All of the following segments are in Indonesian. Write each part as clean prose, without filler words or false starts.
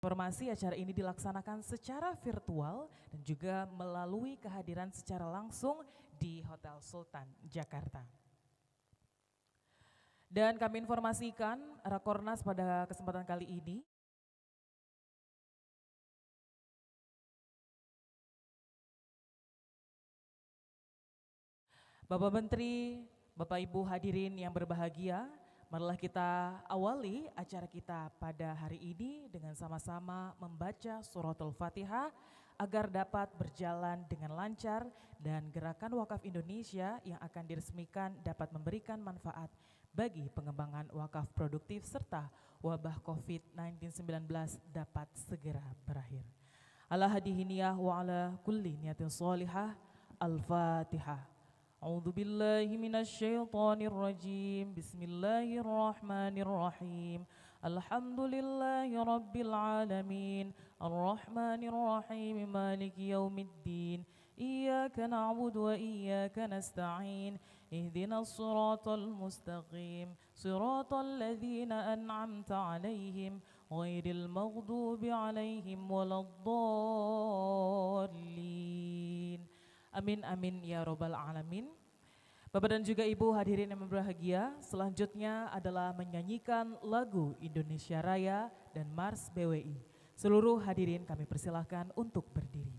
Informasi acara ini dilaksanakan secara virtual dan juga melalui kehadiran secara langsung di Hotel Sultan, Jakarta. Dan kami informasikan Rakornas pada kesempatan kali ini Bapak Menteri, Bapak Ibu hadirin yang berbahagia, marilah kita awali acara kita pada hari ini dengan sama-sama membaca suratul Fatihah agar dapat berjalan dengan lancar dan gerakan wakaf Indonesia yang akan diresmikan dapat memberikan manfaat bagi pengembangan wakaf produktif serta wabah COVID-19 dapat segera berakhir. Ala hadihiniyah wa ala kulli niyatin sholihah. Al-Fatihah. A'udzu billahi minasyaitonir rajim. Bismillahirrahmanirrahim. Alhamdulillahi rabbil alamin. Arrahmanir rahim. Maliki yaumiddin. Iyyaka na'budu wa iyyaka nasta'in. Ihdinas siratal mustaqim. Siratal ladzina an'amta 'alaihim ghairil maghdubi 'alaihim waladdallin. Amin amin ya robbal alamin. Bapak dan juga Ibu hadirin yang berbahagia, selanjutnya adalah menyanyikan lagu Indonesia Raya dan Mars BWI. Seluruh hadirin kami persilahkan untuk berdiri.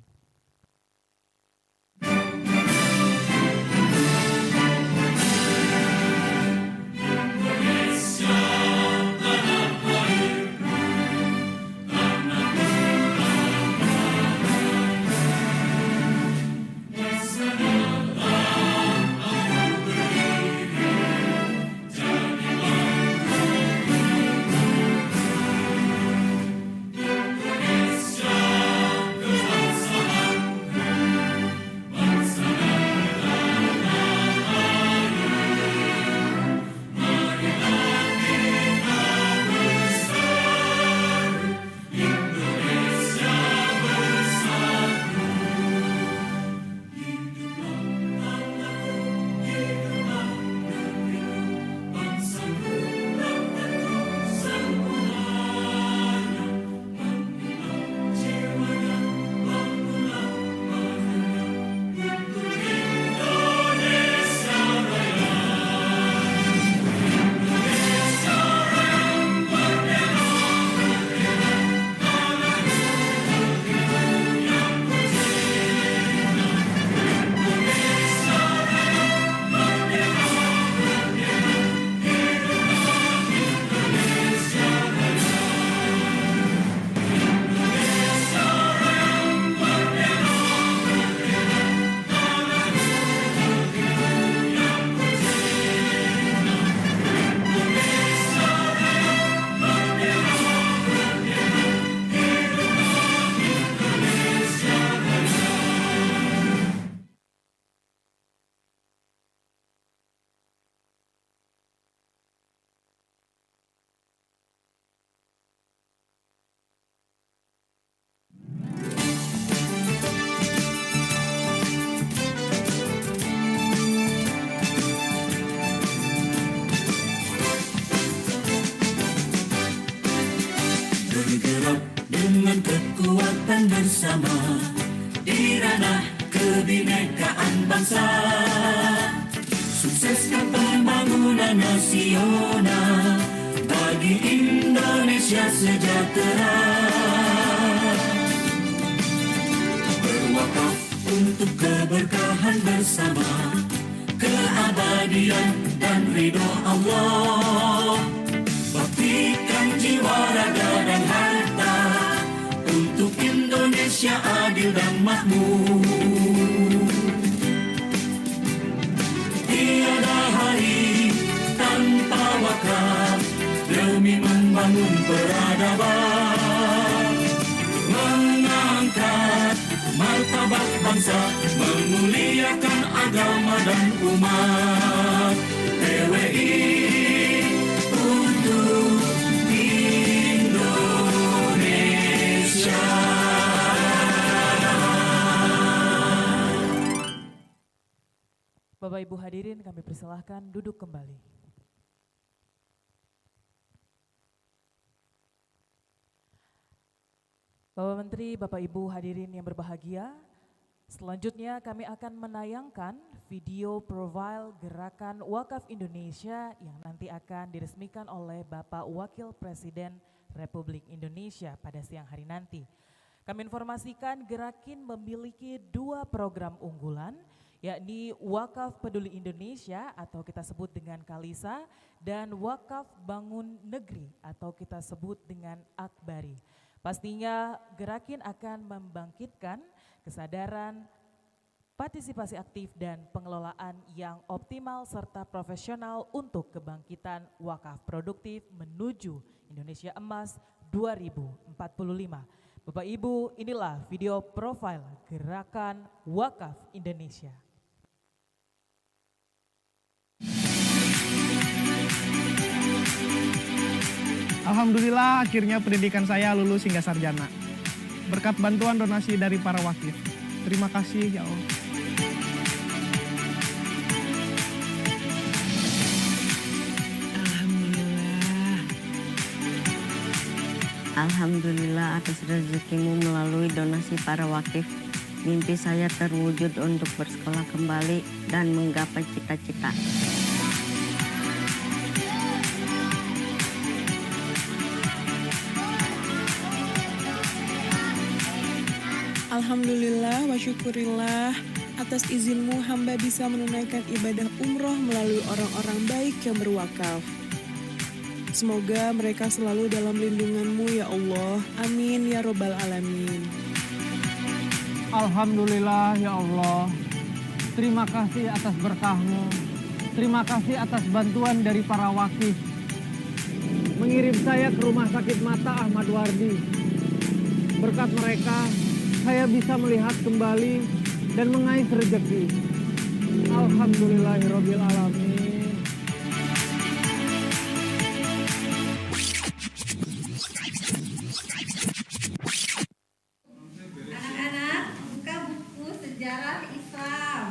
Dengan kekuatan bersama di ranah kebinekaan bangsa, sukseskan pembangunan nasional bagi Indonesia sejahtera. Berwakaf untuk keberkahan bersama, keabadian dan ridho Allah. Baktikan jiwa, raga dan harta untuk Indonesia adil dan makmur. Tiada hari tanpa wakaf demi membangun peradaban, mengangkat martabat bangsa, memuliakan agama dan umat. PWI untuk Indonesia. Bapak Ibu hadirin kami persilahkan duduk kembali. Bapak Menteri, Bapak Ibu hadirin yang berbahagia, selanjutnya kami akan menayangkan video profil Gerakan Wakaf Indonesia yang nanti akan diresmikan oleh Bapak Wakil Presiden Republik Indonesia pada siang hari nanti. Kami informasikan Gerakin memiliki 2 program unggulan, yakni Wakaf Peduli Indonesia atau kita sebut dengan Kalisa dan Wakaf Bangun Negeri atau kita sebut dengan Akbari. Pastinya Gerakin akan membangkitkan kesadaran, partisipasi aktif dan pengelolaan yang optimal serta profesional untuk kebangkitan wakaf produktif menuju Indonesia Emas 2045. Bapak Ibu, inilah video profil Gerakan Wakaf Indonesia. Alhamdulillah akhirnya pendidikan saya lulus hingga sarjana. Berkat bantuan donasi dari para wakif. Terima kasih ya Allah. Alhamdulillah atas rezekimu melalui donasi para wakif. Mimpi saya terwujud untuk bersekolah kembali dan menggapai cita-cita. Alhamdulillah wa syukurillah, atas izinmu hamba bisa menunaikan ibadah umroh melalui orang-orang baik yang berwakaf. Semoga mereka selalu dalam lindunganmu ya Allah. Amin ya robbal alamin. Alhamdulillah ya Allah. Terima kasih atas berkahmu. Terima kasih atas bantuan dari para wakif. Mengirim saya ke Rumah Sakit Mata Ahmad Wardi. Berkat mereka, saya bisa melihat kembali dan mengais rezeki. Alhamdulillahirabbil alamin. Anak-anak, buka buku sejarah Islam.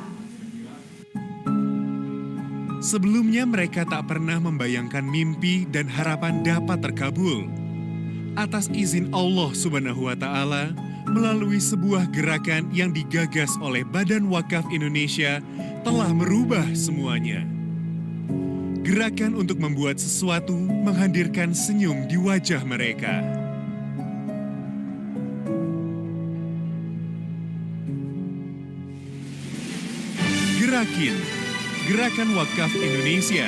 Sebelumnya mereka tak pernah membayangkan mimpi dan harapan dapat terkabul. Atas izin Allah Subhanahu wa Ta'ala, melalui sebuah gerakan yang digagas oleh Badan Wakaf Indonesia telah merubah semuanya. Gerakan untuk membuat sesuatu menghadirkan senyum di wajah mereka. Gerakin, Gerakan Wakaf Indonesia,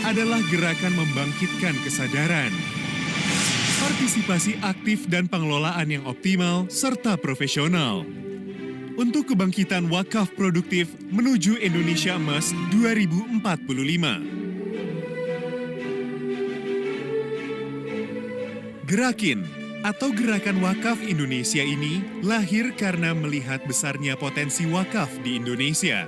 adalah gerakan membangkitkan kesadaran, partisipasi aktif dan pengelolaan yang optimal serta profesional untuk kebangkitan wakaf produktif menuju Indonesia Emas 2045. Gerakin atau Gerakan Wakaf Indonesia ini lahir karena melihat besarnya potensi wakaf di Indonesia.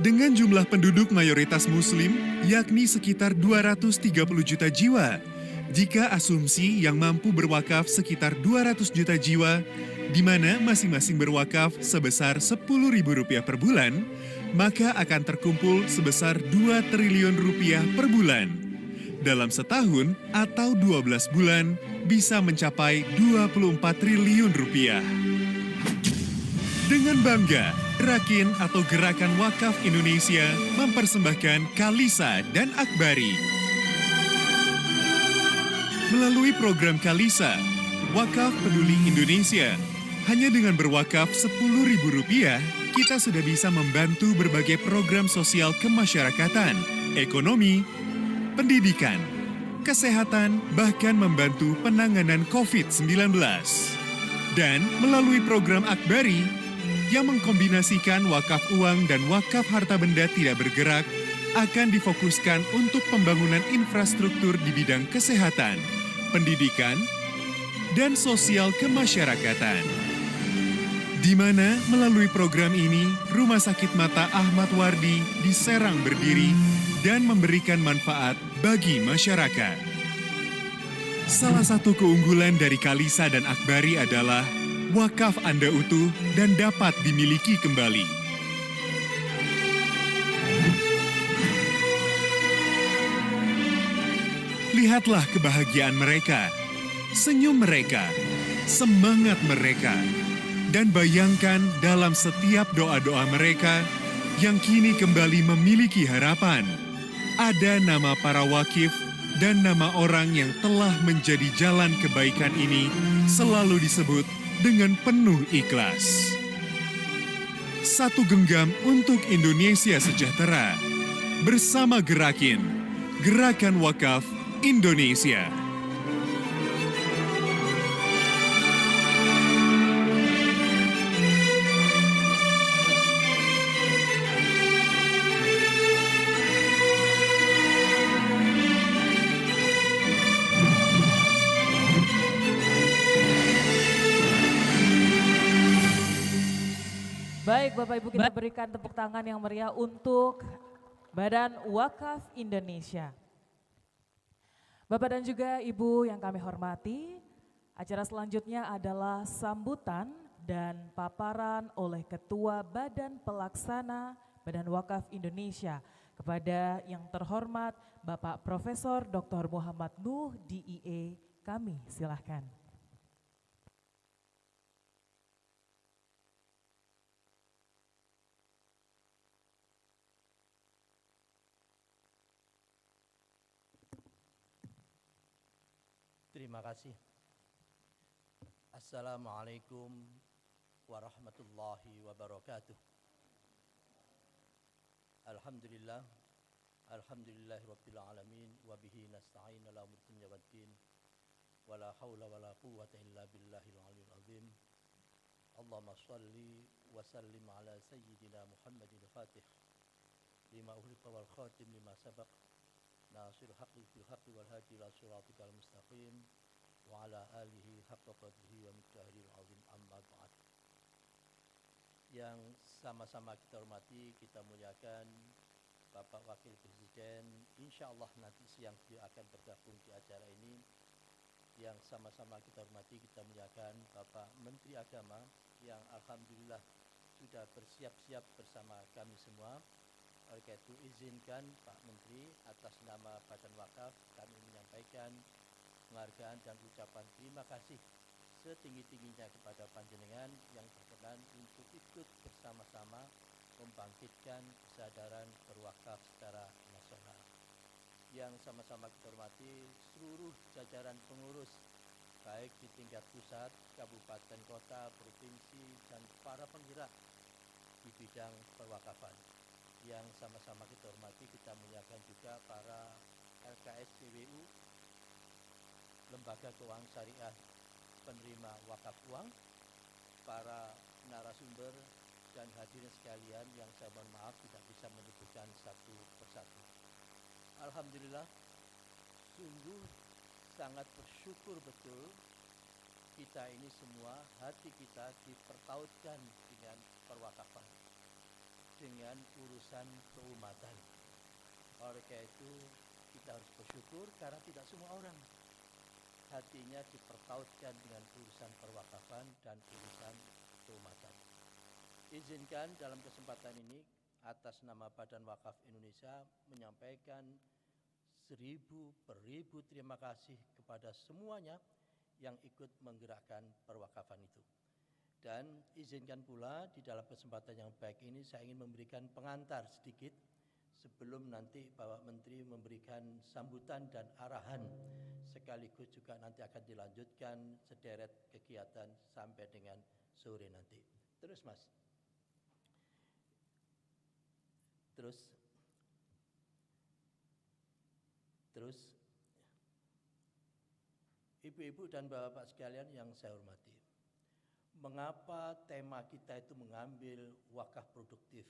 Dengan jumlah penduduk mayoritas muslim yakni sekitar 230 juta jiwa. Jika asumsi yang mampu berwakaf sekitar 200 juta jiwa, di mana masing-masing berwakaf sebesar Rp10.000 per bulan, maka akan terkumpul sebesar Rp2 triliun per bulan. Dalam setahun atau 12 bulan bisa mencapai Rp24 triliun. Dengan bangga, Gerakin atau Gerakan Wakaf Indonesia mempersembahkan Kalisa dan Akbari. Melalui program Kalisa, Wakaf Peduli Indonesia, hanya dengan berwakaf Rp10.000, kita sudah bisa membantu berbagai program sosial kemasyarakatan, ekonomi, pendidikan, kesehatan, bahkan membantu penanganan COVID-19. Dan melalui program Akbari, yang mengkombinasikan wakaf uang dan wakaf harta benda tidak bergerak, akan difokuskan untuk pembangunan infrastruktur di bidang kesehatan, pendidikan, dan sosial kemasyarakatan. Di mana melalui program ini, Rumah Sakit Mata Ahmad Wardi di Serang berdiri dan memberikan manfaat bagi masyarakat. Salah satu keunggulan dari Kalisa dan Akbari adalah wakaf Anda utuh dan dapat dimiliki kembali. Lihatlah kebahagiaan mereka, senyum mereka, semangat mereka. Dan bayangkan dalam setiap doa-doa mereka yang kini kembali memiliki harapan. Ada nama para wakif dan nama orang yang telah menjadi jalan kebaikan ini selalu disebut dengan penuh ikhlas. Satu genggam untuk Indonesia sejahtera. Bersama Gerakin, Gerakan Wakaf Indonesia. Baik Bapak Ibu, kita berikan tepuk tangan yang meriah untuk Badan Wakaf Indonesia. Bapak dan juga Ibu yang kami hormati, acara selanjutnya adalah sambutan dan paparan oleh Ketua Badan Pelaksana Badan Wakaf Indonesia kepada yang terhormat Bapak Profesor Dr. Muhammad Nuh DIE. Kami silahkan. Terima kasih. Assalamualaikum warahmatullahi wabarakatuh. Alhamdulillah, alhamdulillahirabbil alamin wa bihi nasta'in ala umuri dunya waddin. Wala haula wala quwwata illa billahil aliyyil azim. Allahumma shalli wa sallim ala sayyidina Muhammadin al-Fatih lima ughliqa wal khatim lima sabaq. Nasir haqqi fil haqqi wal hadi ila siratikal mustaqim wa ala alihi haqqa qadrihi wa miqdaril azim, amma ba'd. Yang sama-sama kita hormati, kita muliakan Bapak Wakil Presiden, insyaallah nanti siang dia akan bergabung di acara ini. Yang sama-sama kita hormati, kita muliakan Bapak Menteri Agama yang alhamdulillah sudah bersiap-siap bersama kami semua. Oleh karena itu izinkan Pak Menteri atas nama Badan Wakaf kami menyampaikan penghargaan dan ucapan terima kasih setinggi-tingginya kepada panjenengan yang berkenan untuk ikut bersama-sama membangkitkan kesadaran berwakaf secara nasional. Yang sama-sama kita hormati seluruh jajaran pengurus baik di tingkat pusat, kabupaten, kota, provinsi dan para penggerak di bidang perwakafan. Yang sama-sama kita hormati, kita muliakan juga para LKS CWU, Lembaga Keuangan Syariah penerima wakaf uang, para narasumber dan hadirin sekalian yang saya mohon maaf tidak bisa menyebutkan satu persatu. Alhamdulillah, sungguh sangat bersyukur betul kita ini semua, hati kita dipertautkan dengan perwakafan, dengan urusan keumatan. Oleh karena itu kita harus bersyukur karena tidak semua orang hatinya dipertautkan dengan urusan perwakafan dan urusan keumatan. Izinkan dalam kesempatan ini atas nama Badan Wakaf Indonesia menyampaikan 1000 per 1000 terima kasih kepada semuanya yang ikut menggerakkan perwakafan itu. Dan izinkan pula di dalam kesempatan yang baik ini saya ingin memberikan pengantar sedikit sebelum nanti Bapak Menteri memberikan sambutan dan arahan, sekaligus juga nanti akan dilanjutkan sederet kegiatan sampai dengan sore nanti. Terus Mas. Terus Ibu-ibu dan Bapak sekalian yang saya hormati. Mengapa tema kita itu mengambil wakaf produktif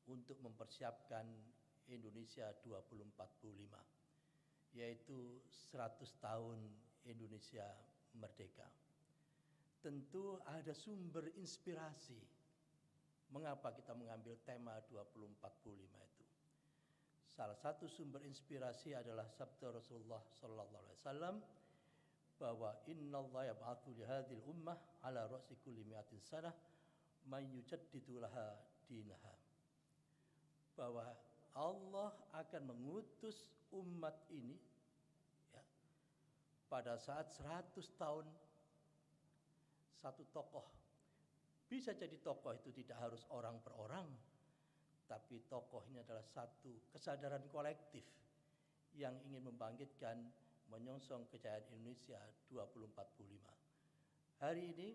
untuk mempersiapkan Indonesia 2045, yaitu 100 tahun Indonesia merdeka. Tentu ada sumber inspirasi mengapa kita mengambil tema 2045 itu. Salah satu sumber inspirasi adalah sabda Rasulullah SAW bahwa innallaha yab'atsu li hadhil ummah ala ra'si kulli mi'atin sanah man yujaddidu laha dinaha. Bahwa Allah akan mengutus umat ini ya, pada saat 100 tahun satu tokoh. Bisa jadi tokoh itu tidak harus orang per orang, tapi tokoh ini adalah satu kesadaran kolektif yang ingin membangkitkan, menyongsong kejayaan Indonesia 2045. Hari ini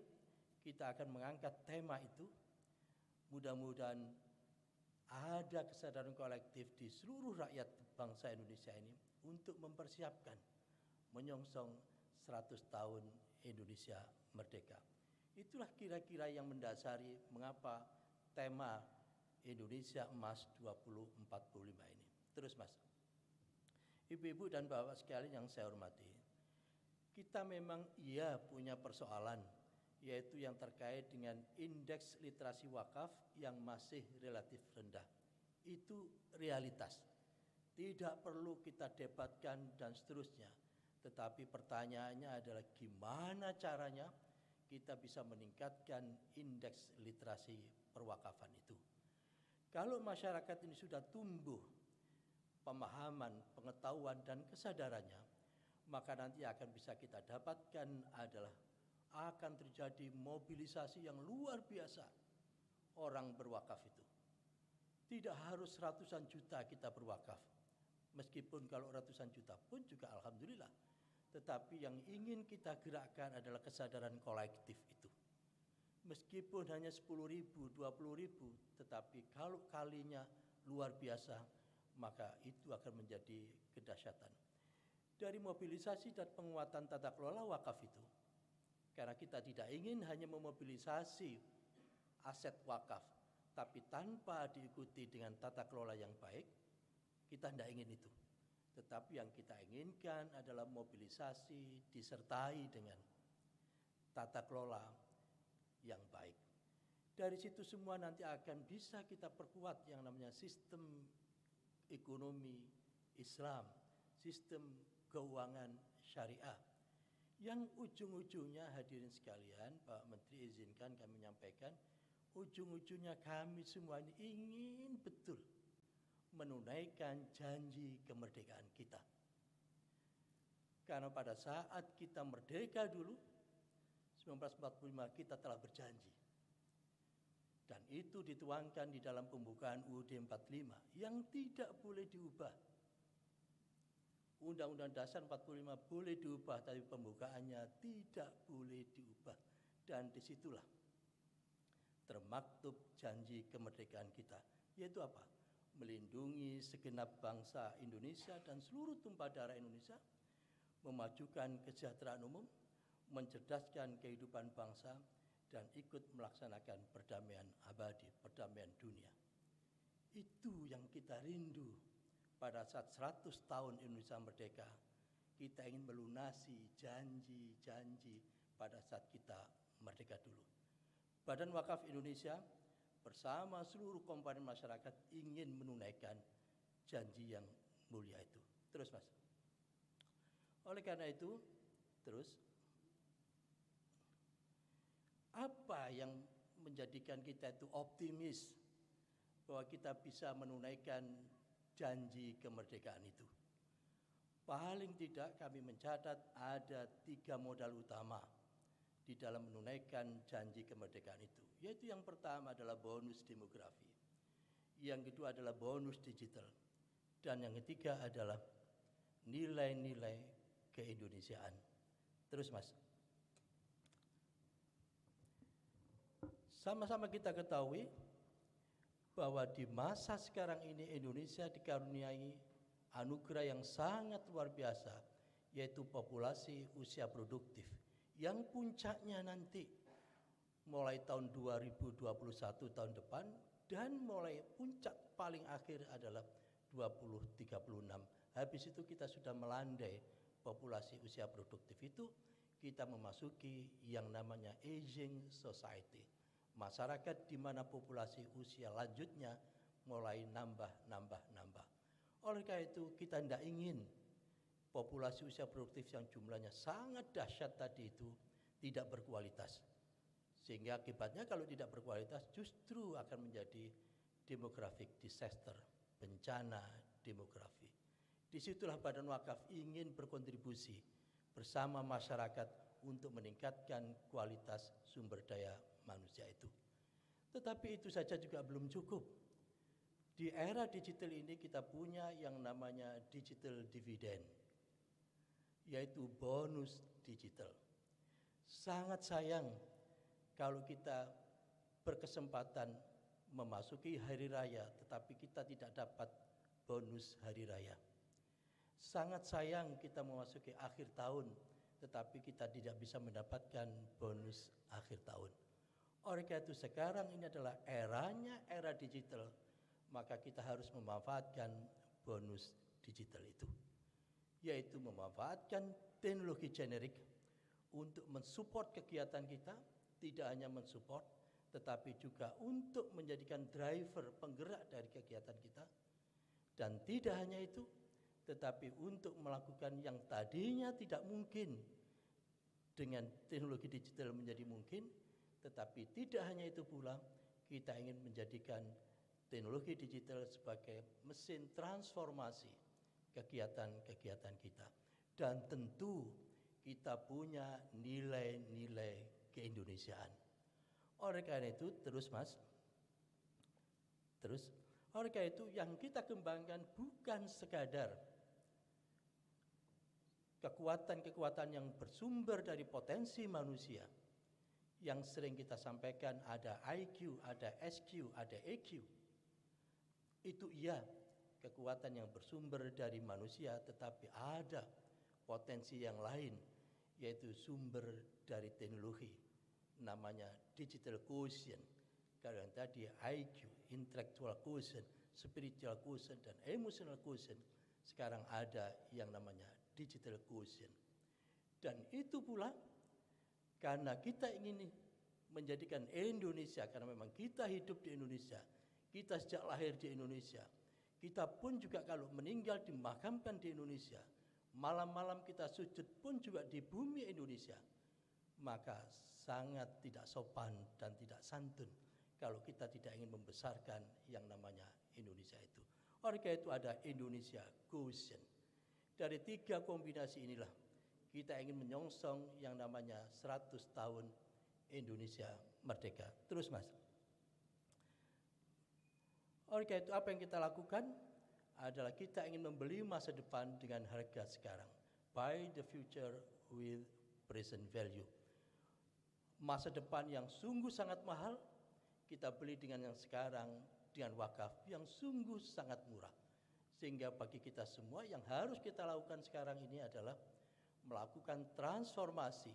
kita akan mengangkat tema itu. Mudah-mudahan ada kesadaran kolektif di seluruh rakyat bangsa Indonesia ini untuk mempersiapkan menyongsong 100 tahun Indonesia merdeka. Itulah kira-kira yang mendasari mengapa tema Indonesia Emas 2045 ini. Terus Mas, Ibu-ibu dan Bapak sekalian yang saya hormati, kita memang punya persoalan, yaitu yang terkait dengan indeks literasi wakaf yang masih relatif rendah. Itu realitas. Tidak perlu kita debatkan dan seterusnya. Tetapi pertanyaannya adalah gimana caranya kita bisa meningkatkan indeks literasi perwakafan itu. Kalau masyarakat ini sudah tumbuh pemahaman, pengetahuan dan kesadarannya, maka nanti akan bisa kita dapatkan adalah akan terjadi mobilisasi yang luar biasa orang berwakaf itu. Tidak harus ratusan juta kita berwakaf. Meskipun kalau ratusan juta pun juga alhamdulillah. Tetapi yang ingin kita gerakkan adalah kesadaran kolektif itu. Meskipun hanya 10.000, 20.000, tetapi kalau kalinya luar biasa, maka itu akan menjadi kedahsyatan. Dari mobilisasi dan penguatan tata kelola wakaf itu, karena kita tidak ingin hanya memobilisasi aset wakaf, tapi tanpa diikuti dengan tata kelola yang baik, kita tidak ingin itu. Tetapi yang kita inginkan adalah mobilisasi disertai dengan tata kelola yang baik. Dari situ semua nanti akan bisa kita perkuat yang namanya sistem ekonomi Islam, sistem keuangan syariah. Yang ujung-ujungnya hadirin sekalian, Pak Menteri izinkan kami menyampaikan, ujung-ujungnya kami semua ini ingin betul menunaikan janji kemerdekaan kita. Karena pada saat kita merdeka dulu, 1945 kita telah berjanji. Dan itu dituangkan di dalam pembukaan UUD 45 yang tidak boleh diubah. Undang-Undang Dasar 45 boleh diubah, tapi pembukaannya tidak boleh diubah. Dan disitulah termaktub janji kemerdekaan kita, yaitu apa? Melindungi segenap bangsa Indonesia dan seluruh tumpah darah Indonesia, memajukan kesejahteraan umum, mencerdaskan kehidupan bangsa, dan ikut melaksanakan perdamaian abadi, perdamaian dunia. Itu yang kita rindu. Pada saat 100 tahun Indonesia merdeka, kita ingin melunasi janji-janji pada saat kita merdeka dulu. Badan Wakaf Indonesia bersama seluruh komponen masyarakat ingin menunaikan janji yang mulia itu. Terus Mas. Oleh karena itu, terus apa yang menjadikan kita itu optimis bahwa kita bisa menunaikan janji kemerdekaan itu? Paling tidak kami mencatat ada 3 modal utama di dalam menunaikan janji kemerdekaan itu. Yaitu yang pertama adalah bonus demografi, yang kedua adalah bonus digital, dan yang ketiga adalah nilai-nilai keindonesiaan. Terus Mas, sama-sama kita ketahui bahwa di masa sekarang ini Indonesia dikaruniai anugerah yang sangat luar biasa, yaitu populasi usia produktif yang puncaknya nanti mulai tahun 2021 tahun depan, dan mulai puncak paling akhir adalah 2036. Habis itu kita sudah melandai populasi usia produktif itu, kita memasuki yang namanya aging society. Masyarakat di mana populasi usia lanjutnya mulai nambah. Oleh karena itu kita tidak ingin populasi usia produktif yang jumlahnya sangat dahsyat tadi itu tidak berkualitas. Sehingga akibatnya kalau tidak berkualitas justru akan menjadi demographic disaster, bencana demografi. Disitulah Badan Wakaf ingin berkontribusi bersama masyarakat untuk meningkatkan kualitas sumber daya manusia itu. Tetapi itu saja juga belum cukup. Di era digital ini kita punya yang namanya digital dividend, yaitu bonus digital. Sangat sayang kalau kita berkesempatan memasuki hari raya tetapi kita tidak dapat bonus hari raya. Sangat sayang kita memasuki akhir tahun tetapi kita tidak bisa mendapatkan bonus akhir tahun. Oleh karena itu sekarang ini adalah eranya era digital, maka kita harus memanfaatkan bonus digital itu, yaitu memanfaatkan teknologi generik untuk mensupport kegiatan kita, tidak hanya mensupport tetapi juga untuk menjadikan driver penggerak dari kegiatan kita. Dan tidak hanya itu, tetapi untuk melakukan yang tadinya tidak mungkin dengan teknologi digital menjadi mungkin. Tetapi tidak hanya itu pula, kita ingin menjadikan teknologi digital sebagai mesin transformasi kegiatan-kegiatan kita. Dan tentu kita punya nilai-nilai keindonesiaan. Oleh karena itu, oleh karena itu yang kita kembangkan bukan sekadar kekuatan-kekuatan yang bersumber dari potensi manusia, yang sering kita sampaikan ada IQ, ada SQ, ada EQ. Itu iya, kekuatan yang bersumber dari manusia, tetapi ada potensi yang lain, yaitu sumber dari teknologi, namanya digital quotient. Kalau yang tadi IQ, intellectual quotient, spiritual quotient, dan emotional quotient, sekarang ada yang namanya digital quotient. Dan itu pula karena kita ingin menjadikan Indonesia, karena memang kita hidup di Indonesia, kita sejak lahir di Indonesia, kita pun juga kalau meninggal dimakamkan di Indonesia, malam-malam kita sujud pun juga di bumi Indonesia, maka sangat tidak sopan dan tidak santun kalau kita tidak ingin membesarkan yang namanya Indonesia itu. Oleh karena itu ada Indonesia Quotient. Dari 3 kombinasi inilah kita ingin menyongsong yang namanya 100 tahun Indonesia merdeka. Terus Mas. Oleh karena itu apa yang kita lakukan adalah kita ingin membeli masa depan dengan harga sekarang. Buy the future with present value. Masa depan yang sungguh sangat mahal, kita beli dengan yang sekarang, dengan wakaf yang sungguh sangat murah. Sehingga bagi kita semua yang harus kita lakukan sekarang ini adalah melakukan transformasi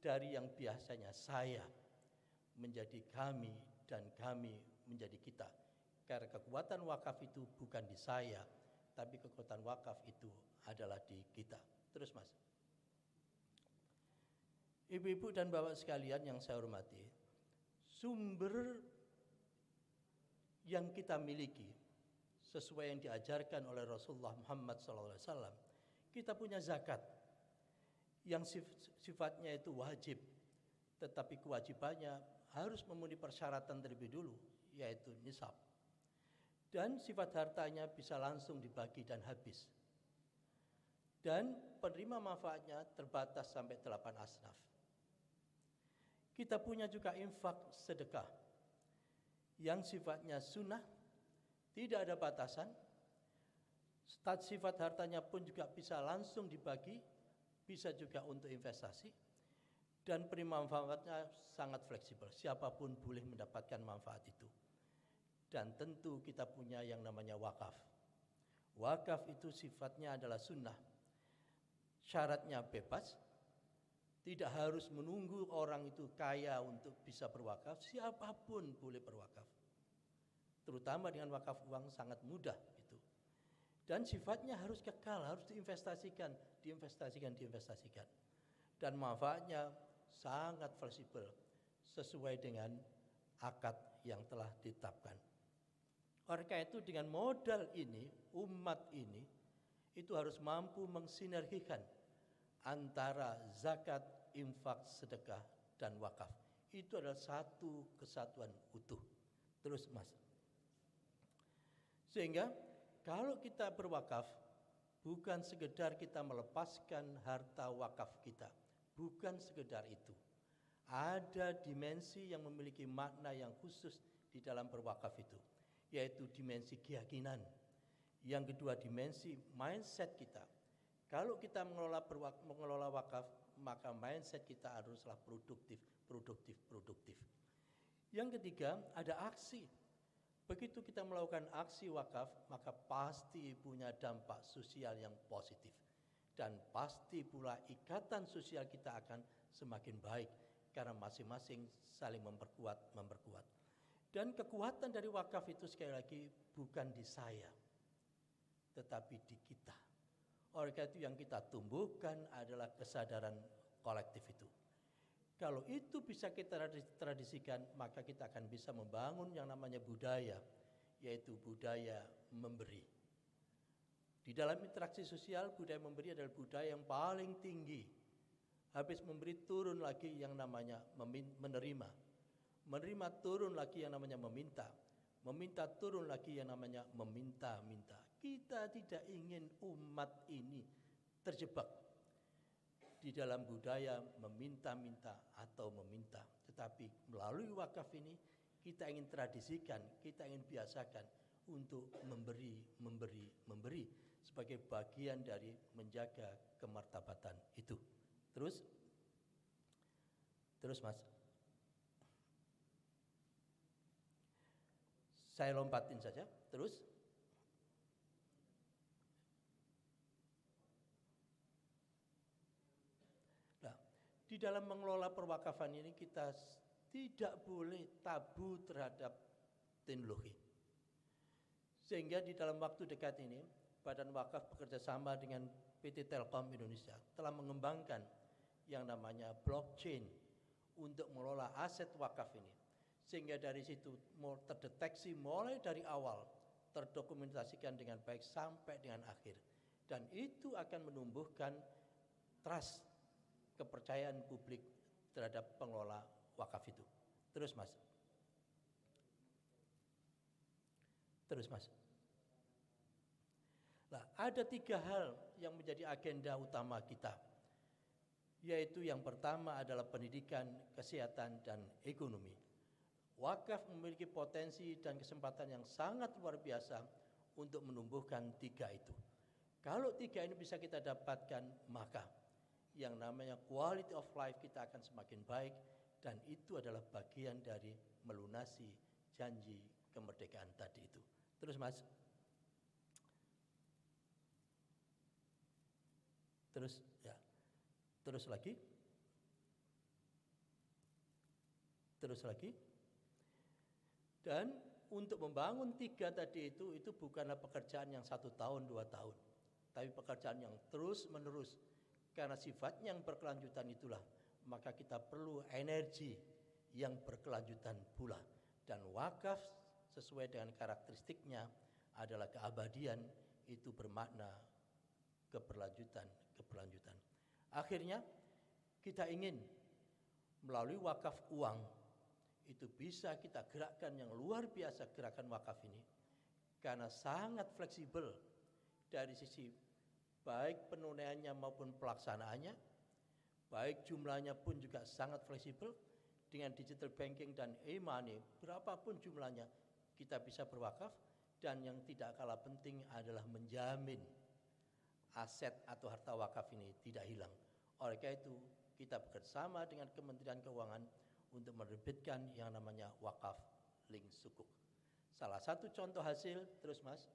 dari yang biasanya saya menjadi kami dan kami menjadi kita. Karena kekuatan wakaf itu bukan di saya, tapi kekuatan wakaf itu adalah di kita. Terus Mas. Ibu-ibu dan bapak sekalian yang saya hormati, sumber yang kita miliki sesuai yang diajarkan oleh Rasulullah Muhammad SAW, kita punya zakat yang sifatnya itu wajib, tetapi kewajibannya harus memenuhi persyaratan terlebih dulu, yaitu nisab. Dan sifat hartanya bisa langsung dibagi dan habis. Dan penerima manfaatnya terbatas sampai 8 asnaf. Kita punya juga infak sedekah yang sifatnya sunnah, tidak ada batasan. Sifat hartanya pun juga bisa langsung dibagi, bisa juga untuk investasi. Dan penerima manfaatnya sangat fleksibel, siapapun boleh mendapatkan manfaat itu. Dan tentu kita punya yang namanya wakaf. Wakaf itu sifatnya adalah sunnah. Syaratnya bebas, tidak harus menunggu orang itu kaya untuk bisa berwakaf, siapapun boleh berwakaf. Terutama dengan wakaf uang sangat mudah itu. Dan sifatnya harus kekal, harus diinvestasikan. Dan manfaatnya sangat fleksibel sesuai dengan akad yang telah ditetapkan. Oleh karena itu dengan modal ini, umat ini itu harus mampu mensinergikan antara zakat, infak, sedekah, dan wakaf. Itu adalah satu kesatuan utuh. Terus Mas. Sehingga kalau kita berwakaf, bukan sekedar kita melepaskan harta wakaf kita, Bukan sekedar itu. Ada dimensi yang memiliki makna yang khusus di dalam berwakaf itu, yaitu dimensi keyakinan. Yang kedua, dimensi mindset kita. Kalau kita mengelola wakaf, maka mindset kita haruslah produktif. Yang ketiga, ada aksi. Begitu kita melakukan aksi wakaf, maka pasti punya dampak sosial yang positif. Dan pasti pula ikatan sosial kita akan semakin baik, karena masing-masing saling memperkuat. Dan kekuatan dari wakaf itu sekali lagi bukan di saya, tetapi di kita. Oleh karena itu yang kita tumbuhkan adalah kesadaran kolektif itu. Kalau itu bisa kita tradisikan, maka kita akan bisa membangun yang namanya budaya, yaitu budaya memberi. Di dalam interaksi sosial, budaya memberi adalah budaya yang paling tinggi. Habis memberi, turun lagi yang namanya menerima. Menerima, turun lagi yang namanya meminta. Meminta, turun lagi yang namanya meminta-minta. Kita tidak ingin umat ini terjebak di dalam budaya meminta-minta atau meminta. Tetapi melalui wakaf ini, kita ingin tradisikan, kita ingin biasakan untuk memberi sebagai bagian dari menjaga kemartabatan itu. Terus Mas, saya lompatin saja. Terus nah, di dalam mengelola perwakafan ini kita tidak boleh tabu terhadap teknologi. Sehingga di dalam waktu dekat ini, Badan Wakaf bekerja sama dengan PT Telkom Indonesia telah mengembangkan yang namanya blockchain untuk mengelola aset wakaf ini. Sehingga dari situ terdeteksi mulai dari awal, terdokumentasikan dengan baik sampai dengan akhir. Dan itu akan menumbuhkan trust, kepercayaan publik terhadap pengelola wakaf itu. Terus Mas. Nah, ada 3 hal yang menjadi agenda utama kita, yaitu yang pertama adalah pendidikan, kesehatan, dan ekonomi. Wakaf memiliki potensi dan kesempatan yang sangat luar biasa untuk menumbuhkan 3 itu. Kalau 3 ini bisa kita dapatkan, maka yang namanya quality of life kita akan semakin baik, dan itu adalah bagian dari melunasi janji kemerdekaan tadi itu. Terus Mas. Terus lagi. Dan untuk membangun 3 tadi itu bukanlah pekerjaan yang 1 tahun, 2 tahun. Tapi pekerjaan yang terus menerus. Karena sifatnya yang berkelanjutan itulah, maka kita perlu energi yang berkelanjutan pula. Dan wakaf sesuai dengan karakteristiknya adalah keabadian, itu bermakna keberlanjutan. Akhirnya kita ingin melalui wakaf uang itu bisa kita gerakkan yang luar biasa, gerakan wakaf ini, karena sangat fleksibel dari sisi baik penunaiannya maupun pelaksanaannya, baik jumlahnya pun juga sangat fleksibel. Dengan digital banking dan e-money, berapapun jumlahnya kita bisa berwakaf. Dan yang tidak kalah penting adalah menjamin aset atau harta wakaf ini tidak hilang. Oleh karena itu kita bekerjasama dengan Kementerian Keuangan untuk menerbitkan yang namanya wakaf link sukuk. Salah satu contoh hasil, terus Mas,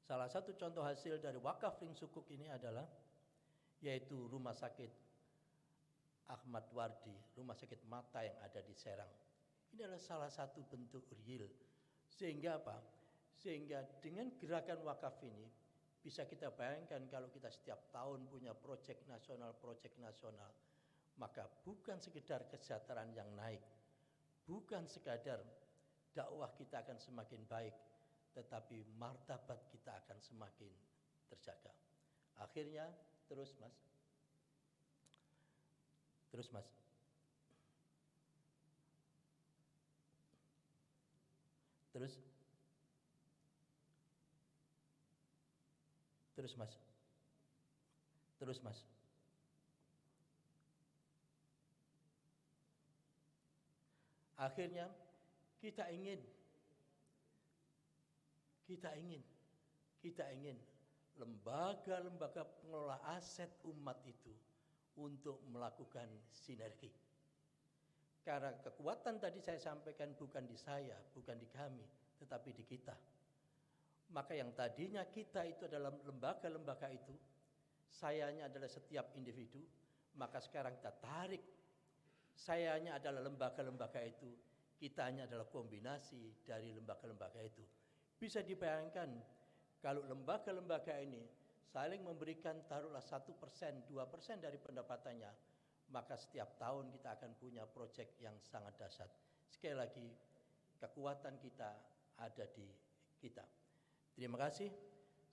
salah satu contoh hasil dari wakaf link sukuk ini adalah yaitu Rumah Sakit Ahmad Wardi, rumah sakit mata yang ada di Serang. Ini adalah salah satu bentuk real. Sehingga apa? Sehingga dengan gerakan wakaf ini bisa kita bayangkan kalau kita setiap tahun punya proyek nasional, maka bukan sekedar kesejahteraan yang naik, bukan sekadar dakwah kita akan semakin baik, tetapi martabat kita akan semakin terjaga. Akhirnya, terus Mas. Terus Mas. Akhirnya kita ingin lembaga-lembaga pengelola aset umat itu untuk melakukan sinergi. Karena kekuatan tadi saya sampaikan bukan di saya, bukan di kami, tetapi di kita. Maka yang tadinya kita itu adalah lembaga-lembaga itu, sayanya adalah setiap individu, maka sekarang kita tarik. Sayanya adalah lembaga-lembaga itu, kitanya adalah kombinasi dari lembaga-lembaga itu. Bisa dibayangkan kalau lembaga-lembaga ini saling memberikan taruhlah 1%, 2% dari pendapatannya, maka setiap tahun kita akan punya proyek yang sangat dahsyat. Sekali lagi, kekuatan kita ada di kita. Terima kasih.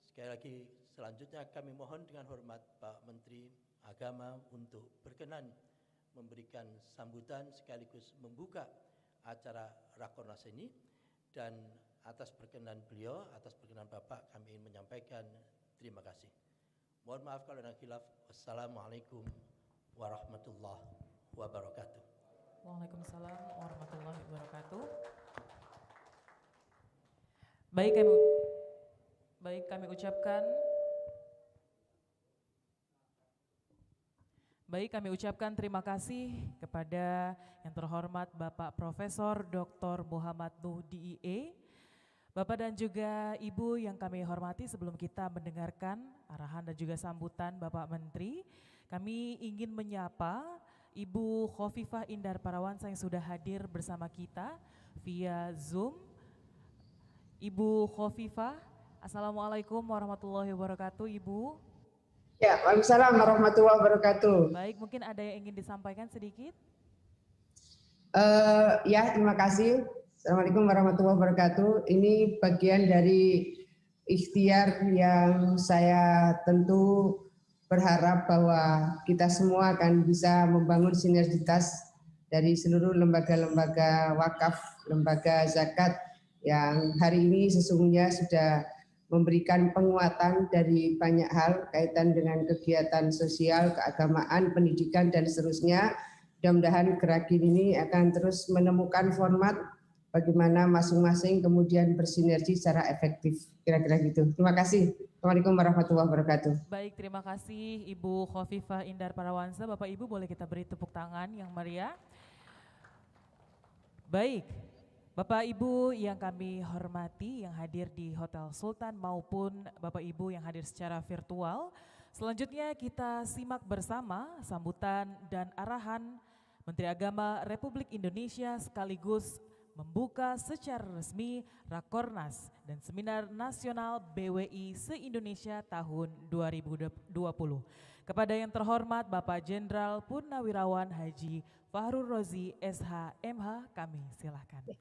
Sekali lagi, selanjutnya kami mohon dengan hormat Pak Menteri Agama untuk berkenan memberikan sambutan sekaligus membuka acara Rakornas ini, dan atas perkenan beliau, atas perkenan Bapak, kami ingin menyampaikan terima kasih. Mohon maaf kalau ada khilaf. Wassalamualaikum warahmatullahi wabarakatuh. Waalaikumsalam warahmatullahi wabarakatuh. Kami ucapkan terima kasih kepada yang terhormat Bapak Profesor Dr. Muhammad Nuh DIE, Bapak dan juga Ibu yang kami hormati. Sebelum kita mendengarkan arahan dan juga sambutan Bapak Menteri, kami ingin menyapa Ibu Khofifah Indar Parawansa yang sudah hadir bersama kita via Zoom. Ibu Khofifah, Assalamualaikum warahmatullahi wabarakatuh, Ibu. Ya, waalaikumsalam warahmatullahi wabarakatuh. Baik, mungkin ada yang ingin disampaikan sedikit? Ya, terima kasih. Assalamualaikum warahmatullahi wabarakatuh. Ini bagian dari ikhtiar yang saya tentu berharap bahwa kita semua akan bisa membangun sinergitas dari seluruh lembaga-lembaga wakaf, lembaga zakat yang hari ini sesungguhnya sudah memberikan penguatan dari banyak hal kaitan dengan kegiatan sosial, keagamaan, pendidikan, dan seterusnya. Mudah-mudahan Gerakin ini akan terus menemukan format bagaimana masing-masing kemudian bersinergi secara efektif. Kira-kira gitu. Terima kasih. Assalamualaikum warahmatullahi wabarakatuh. Baik, terima kasih Ibu Khofifah Indar Parawansa. Bapak Ibu boleh kita beri tepuk tangan yang meriah. Baik. Bapak Ibu yang kami hormati yang hadir di Hotel Sultan maupun Bapak Ibu yang hadir secara virtual. Selanjutnya kita simak bersama sambutan dan arahan Menteri Agama Republik Indonesia sekaligus membuka secara resmi Rakornas dan Seminar Nasional BWI se-Indonesia tahun 2020. Kepada yang terhormat Bapak Jenderal Purnawirawan Haji Fahrul Rozi SH MH, kami silakan.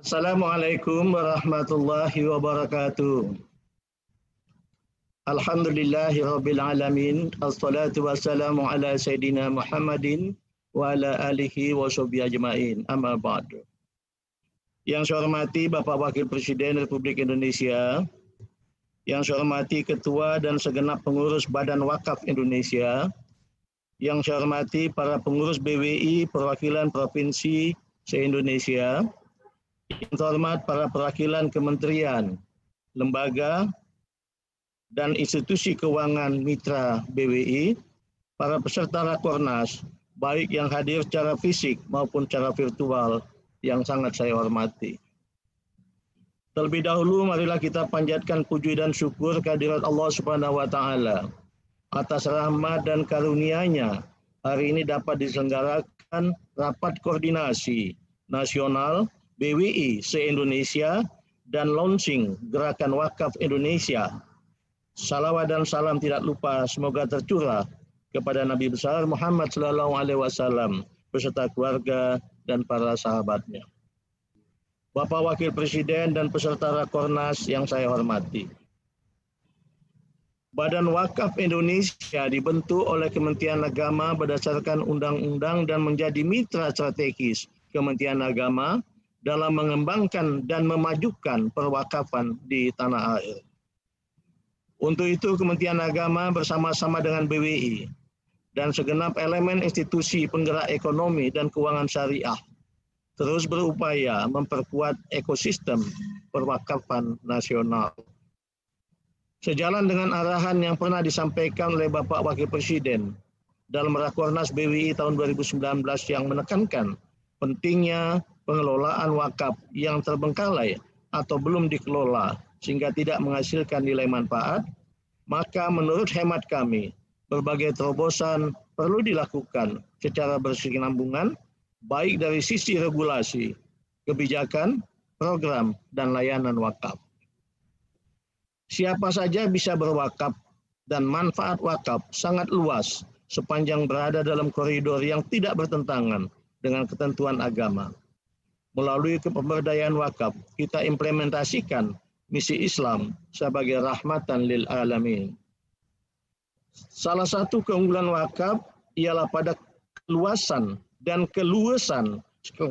Assalamualaikum warahmatullahi wabarakatuh. Alhamdulillahirabbil alamin. Assalatu wassalamu ala sayidina Muhammadin wa ala alihi wa sahbihi ajmain. Amma ba'du. Yang saya hormati Bapak Wakil Presiden Republik Indonesia, yang saya hormati Ketua dan segenap pengurus Badan Wakaf Indonesia, yang saya hormati para pengurus BWI perwakilan provinsi se-Indonesia, yang terhormat para perwakilan kementerian, lembaga, dan institusi keuangan mitra BWI, para peserta Rakornas, baik yang hadir secara fisik maupun secara virtual, yang sangat saya hormati. Terlebih dahulu, marilah kita panjatkan puji dan syukur kehadirat Allah Subhanahu wa Ta'ala atas rahmat dan karunia-Nya. Hari ini dapat diselenggarakan rapat koordinasi nasional BWI se-Indonesia dan launching Gerakan Wakaf Indonesia. Salawat dan salam tidak lupa semoga tercurah kepada Nabi besar Muhammad SAW beserta keluarga dan para sahabatnya. Bapak Wakil Presiden dan peserta Rakornas yang saya hormati. Badan Wakaf Indonesia dibentuk oleh Kementerian Agama berdasarkan undang-undang dan menjadi mitra strategis Kementerian Agama dalam mengembangkan dan memajukan perwakafan di tanah air. Untuk itu Kementerian Agama bersama-sama dengan BWI dan segenap elemen institusi penggerak ekonomi dan keuangan syariah terus berupaya memperkuat ekosistem perwakafan nasional. Sejalan dengan arahan yang pernah disampaikan oleh Bapak Wakil Presiden dalam Rakornas BWI tahun 2019 yang menekankan pentingnya pengelolaan wakaf yang terbengkalai atau belum dikelola sehingga tidak menghasilkan nilai manfaat, maka menurut hemat kami, berbagai terobosan perlu dilakukan secara berkesinambungan, baik dari sisi regulasi, kebijakan, program, dan layanan wakaf. Siapa saja bisa berwakaf dan manfaat wakaf sangat luas sepanjang berada dalam koridor yang tidak bertentangan dengan ketentuan agama. Melalui kepemberdayaan wakaf, kita implementasikan misi Islam sebagai rahmatan lil alamin. Salah satu keunggulan wakaf ialah pada keluasan dan keluasan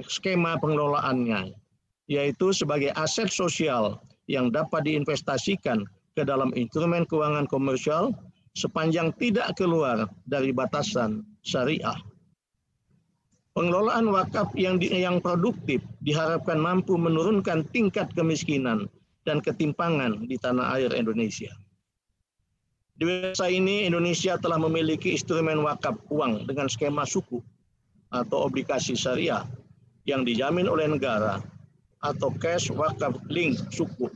skema pengelolaannya, yaitu sebagai aset sosial yang dapat diinvestasikan ke dalam instrumen keuangan komersial sepanjang tidak keluar dari batasan syariah. Pengelolaan wakaf yang produktif diharapkan mampu menurunkan tingkat kemiskinan dan ketimpangan di tanah air Indonesia. Di masa ini, Indonesia telah memiliki instrumen wakaf uang dengan skema suku atau obligasi syariah yang dijamin oleh negara atau cash wakaf link suku.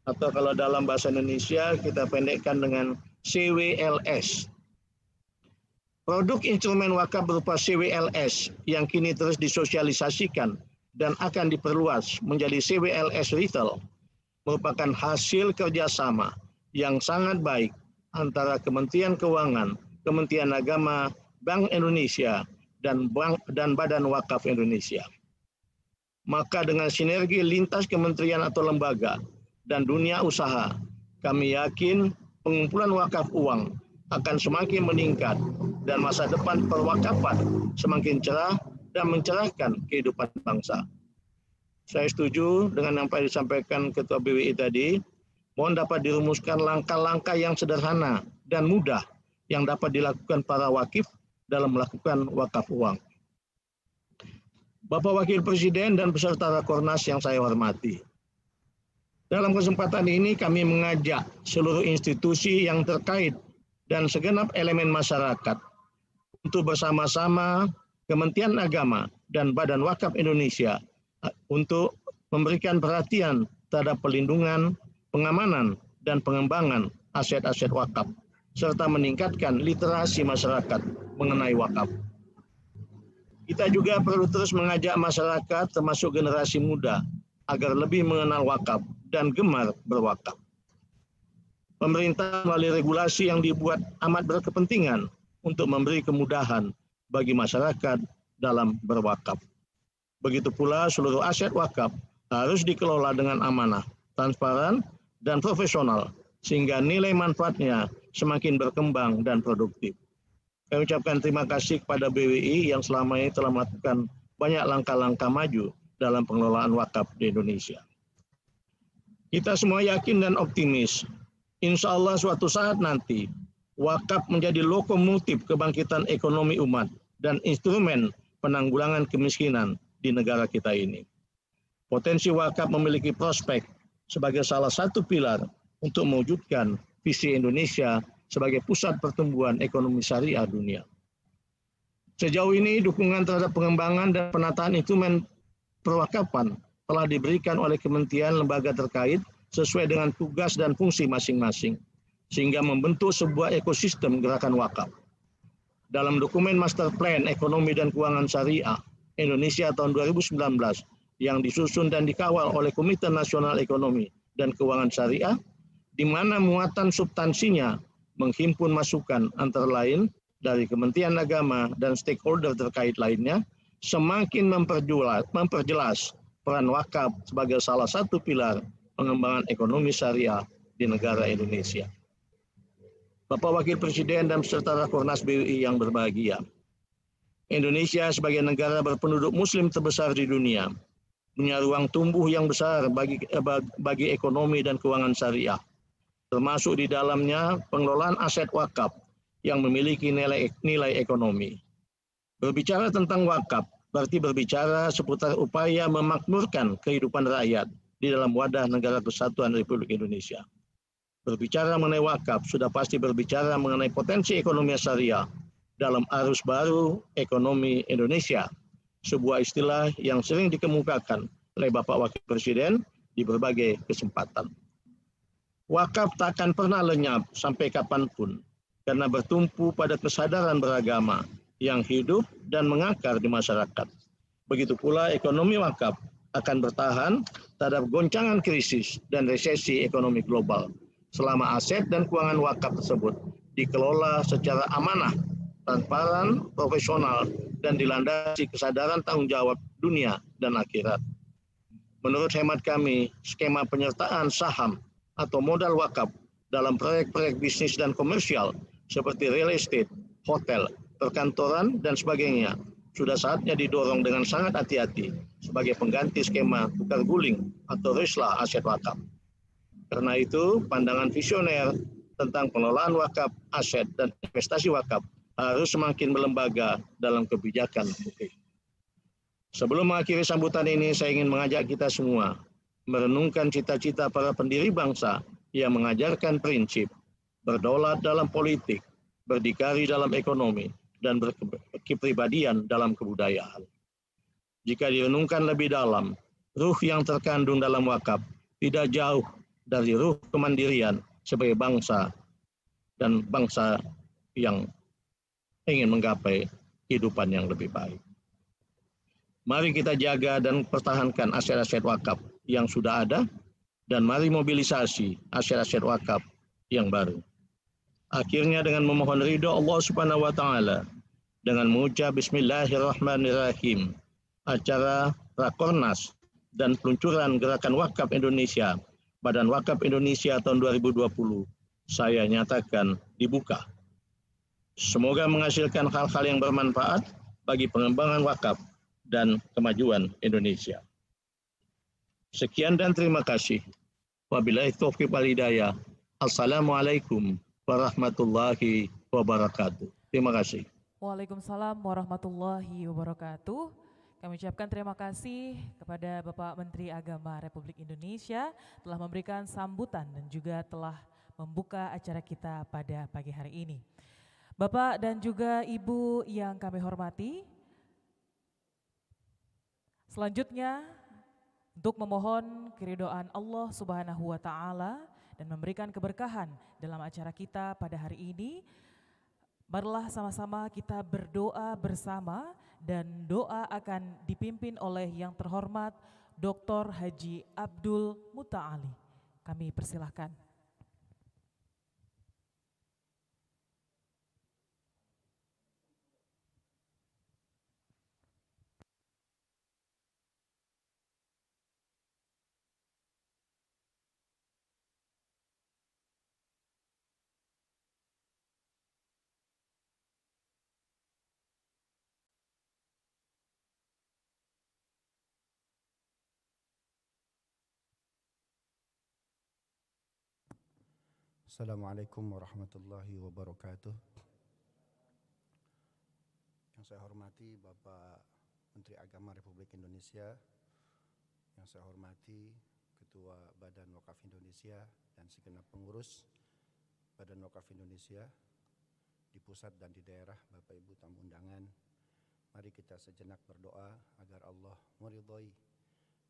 Atau kalau dalam bahasa Indonesia kita pendekkan dengan CWLS. Produk instrumen wakaf berupa CWLS yang kini terus disosialisasikan dan akan diperluas menjadi CWLS Retail merupakan hasil kerjasama yang sangat baik antara Kementerian Keuangan, Kementerian Agama, Bank Indonesia, dan Badan Wakaf Indonesia. Maka dengan sinergi lintas kementerian atau lembaga dan dunia usaha, kami yakin pengumpulan wakaf uang akan semakin meningkat dan masa depan perwakafan semakin cerah dan mencerahkan kehidupan bangsa. Saya setuju dengan apa yang disampaikan Ketua BWI tadi. Mohon dapat dirumuskan langkah-langkah yang sederhana dan mudah yang dapat dilakukan para wakif dalam melakukan wakaf uang. Bapak Wakil Presiden dan peserta Rakornas yang saya hormati. Dalam kesempatan ini kami mengajak seluruh institusi yang terkait dan segenap elemen masyarakat untuk bersama-sama Kementerian Agama dan Badan Wakaf Indonesia untuk memberikan perhatian terhadap pelindungan, pengamanan, dan pengembangan aset-aset wakaf, serta meningkatkan literasi masyarakat mengenai wakaf. Kita juga perlu terus mengajak masyarakat termasuk generasi muda agar lebih mengenal wakaf dan gemar berwakaf. Pemerintah melalui regulasi yang dibuat amat berkepentingan untuk memberi kemudahan bagi masyarakat dalam berwakaf. Begitu pula seluruh aset wakaf harus dikelola dengan amanah, transparan, dan profesional, sehingga nilai manfaatnya semakin berkembang dan produktif. Saya ucapkan terima kasih kepada BWI yang selama ini telah melakukan banyak langkah-langkah maju dalam pengelolaan wakaf di Indonesia. Kita semua yakin dan optimis, insya Allah suatu saat nanti, wakaf menjadi lokomotif kebangkitan ekonomi umat dan instrumen penanggulangan kemiskinan di negara kita ini. Potensi wakaf memiliki prospek sebagai salah satu pilar untuk mewujudkan visi Indonesia sebagai pusat pertumbuhan ekonomi syariah dunia. Sejauh ini dukungan terhadap pengembangan dan penataan instrumen perwakafan telah diberikan oleh kementerian lembaga terkait sesuai dengan tugas dan fungsi masing-masing, sehingga membentuk sebuah ekosistem gerakan wakaf. Dalam dokumen Master Plan Ekonomi dan Keuangan Syariah Indonesia tahun 2019 yang disusun dan dikawal oleh Komite Nasional Ekonomi dan Keuangan Syariah, di mana muatan substansinya menghimpun masukan antara lain dari Kementerian Agama dan stakeholder terkait lainnya, semakin memperjelas peran wakaf sebagai salah satu pilar pengembangan ekonomi syariah di negara Indonesia. Bapak Wakil Presiden dan peserta Rakornas BWI yang berbahagia, Indonesia sebagai negara berpenduduk muslim terbesar di dunia, punya ruang tumbuh yang besar bagi ekonomi dan keuangan syariah, termasuk di dalamnya pengelolaan aset wakaf yang memiliki nilai ekonomi. Berbicara tentang wakaf berarti berbicara seputar upaya memakmurkan kehidupan rakyat di dalam wadah Negara Kesatuan Republik Indonesia. Berbicara mengenai wakaf sudah pasti berbicara mengenai potensi ekonomi syariah dalam arus baru ekonomi Indonesia, sebuah istilah yang sering dikemukakan oleh Bapak Wakil Presiden di berbagai kesempatan. Wakaf tak akan pernah lenyap sampai kapanpun, karena bertumpu pada kesadaran beragama yang hidup dan mengakar di masyarakat. Begitu pula ekonomi wakaf akan bertahan terhadap goncangan krisis dan resesi ekonomi global, selama aset dan keuangan wakaf tersebut dikelola secara amanah, transparan, profesional, dan dilandasi kesadaran tanggung jawab dunia dan akhirat. Menurut hemat kami, skema penyertaan saham atau modal wakaf dalam proyek-proyek bisnis dan komersial seperti real estate, hotel, perkantoran, dan sebagainya sudah saatnya didorong dengan sangat hati-hati sebagai pengganti skema tukar guling atau rislah aset wakaf. Karena itu, pandangan visioner tentang pengelolaan wakaf, aset, dan investasi wakaf harus semakin melembaga dalam kebijakan publik. Sebelum mengakhiri sambutan ini, saya ingin mengajak kita semua merenungkan cita-cita para pendiri bangsa yang mengajarkan prinsip berdaulat dalam politik, berdikari dalam ekonomi, dan berkepribadian dalam kebudayaan. Jika direnungkan lebih dalam, ruh yang terkandung dalam wakaf tidak jauh dari ruh kemandirian sebagai bangsa dan bangsa yang ingin menggapai kehidupan yang lebih baik. Mari kita jaga dan pertahankan aset-aset wakaf yang sudah ada, dan mari mobilisasi aset-aset wakaf yang baru. Akhirnya dengan memohon ridho Allah Subhanahu wa Ta'ala, dengan mengucap Bismillahirrahmanirrahim, acara Rakornas dan peluncuran Gerakan Wakaf Indonesia, Badan Wakaf Indonesia tahun 2020, saya nyatakan dibuka. Semoga menghasilkan hal-hal yang bermanfaat bagi pengembangan wakaf dan kemajuan Indonesia. Sekian dan terima kasih. Wabillahi taufiq wal hidayah. Assalamualaikum warahmatullahi wabarakatuh. Terima kasih. Waalaikumsalam warahmatullahi wabarakatuh. Kami ucapkan terima kasih kepada Bapak Menteri Agama Republik Indonesia telah memberikan sambutan dan juga telah membuka acara kita pada pagi hari ini. Bapak dan juga Ibu yang kami hormati, selanjutnya untuk memohon keridhaan Allah Subhanahu wa Ta'ala dan memberikan keberkahan dalam acara kita pada hari ini, marilah sama-sama kita berdoa bersama, dan doa akan dipimpin oleh yang terhormat Dr. Haji Abdul Muta'ali. Kami persilahkan. Assalamualaikum warahmatullahi wabarakatuh. Yang saya hormati Bapak Menteri Agama Republik Indonesia, yang saya hormati Ketua Badan Wakaf Indonesia dan segenap pengurus Badan Wakaf Indonesia di pusat dan di daerah, Bapak Ibu tamu undangan, mari kita sejenak berdoa agar Allah meridhai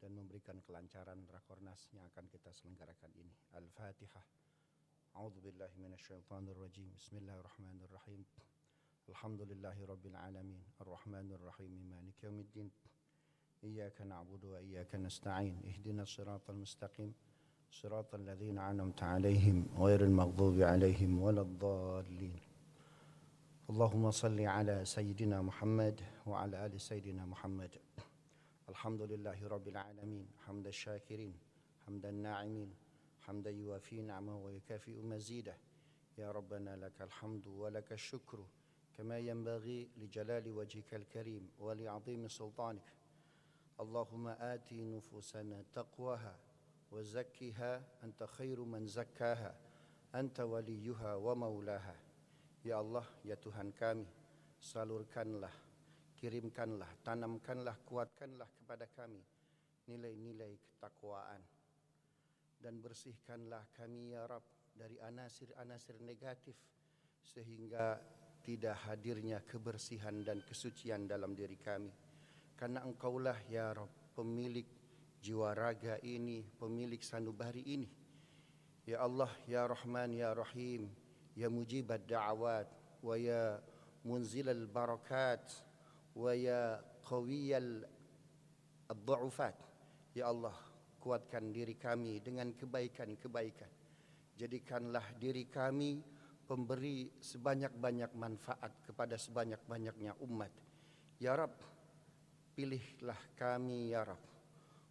dan memberikan kelancaran Rakornas yang akan kita selenggarakan ini. Al-Fatihah. A'udzu billahi minasyaitonir rajim. Bismillahirrahmanirrahim. Alhamdulillahi rabbil alamin. Arrahmanir rahim. Maliki yaumiddin. Iyyaka na'budu wa iyyaka nasta'in. Ihdinas siratal mustaqim. Siratal ladzina an'amta 'alaihim ghairil maghdubi 'alaihim waladdallin. Allahumma salli ala sayyidina Muhammad wa ala ali sayyidina Muhammad. Alhamdulillahi rabbil alamin. Hamdan syakirin, hamdan na'imin. حمدا يوافي نعمه ويكافئ مزيده يا ربنا لك الحمد ولك الشكر كما ينبغي لجلال وجهك الكريم ولعظيم سلطانك. اللهم آت نفوسنا تقواها وزكها أنت خير من زكاها أنت وليها ومولاها Ya Allah, ya Tuhan kami, salurkanlah, kirimkanlah, tanamkanlah, kuatkanlah kepada kami nilai-nilai ketakwaan. Dan bersihkanlah kami ya Rabb dari anasir-anasir negatif sehingga tidak hadirnya kebersihan dan kesucian dalam diri kami. Karena Engkaulah ya Rabb pemilik jiwa raga ini, pemilik sanubari ini. Ya Allah, ya Rahman, ya Rahim, ya mujibat da'awat, wa ya munzilal barakat, wa ya qawiyal ad-du'ufat. Ya Allah, kuatkan diri kami dengan kebaikan-kebaikan. Jadikanlah diri kami pemberi sebanyak-banyak manfaat kepada sebanyak-banyaknya umat. Ya Rabb, pilihlah kami ya Rabb,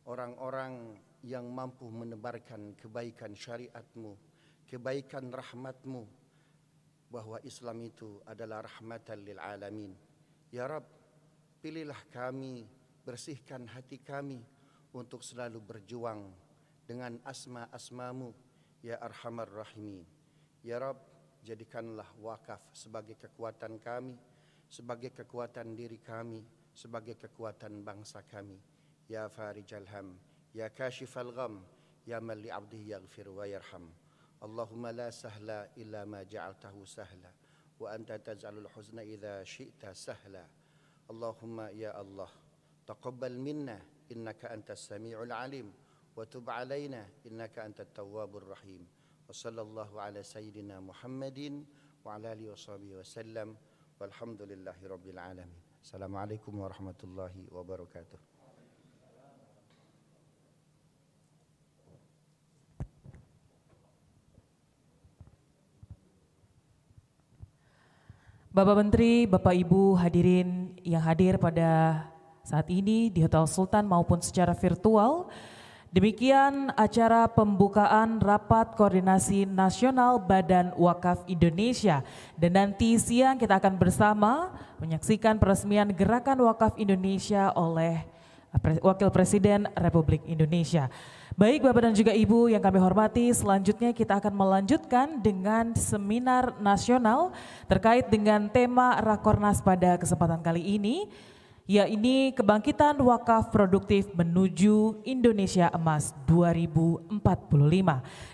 orang-orang yang mampu menebarkan kebaikan syariat-Mu, kebaikan rahmat-Mu, bahwa Islam itu adalah rahmatan lil alamin. Ya Rabb, pilihlah kami, bersihkan hati kami untuk selalu berjuang dengan asma-asma-Mu, ya Arhamar Rahimin. Ya Rabb, jadikanlah wakaf sebagai kekuatan kami, sebagai kekuatan diri kami, sebagai kekuatan bangsa kami. Ya Farijal Ham, ya Kashifal Gham, ya man li 'abdihi yaghfir wa yarham. Allahumma la sahla illa ma ja'altahu sahla, wa anta taj'alul huzna idza syi'ta sahla. Allahumma ya Allah, taqabbal minna innaka antas sami'ul alim, wa tub 'alaina innaka antat tawwabur rahim. Wa sallallahu ala sayyidina Muhammadin wa ala alihi wa sahbihi wasallam, walhamdulillahi rabbil alamin. Assalamualaikum warahmatullahi wabarakatuh. Bapak Menteri, Bapak Ibu hadirin yang hadir pada saat ini di Hotel Sultan maupun secara virtual. Demikian acara pembukaan Rapat Koordinasi Nasional Badan Wakaf Indonesia. Dan nanti siang kita akan bersama menyaksikan peresmian Gerakan Wakaf Indonesia oleh Wakil Presiden Republik Indonesia. Baik Bapak dan juga Ibu yang kami hormati, selanjutnya kita akan melanjutkan dengan seminar nasional terkait dengan tema Rakornas pada kesempatan kali ini, yaitu Kebangkitan Wakaf Produktif Menuju Indonesia Emas 2045.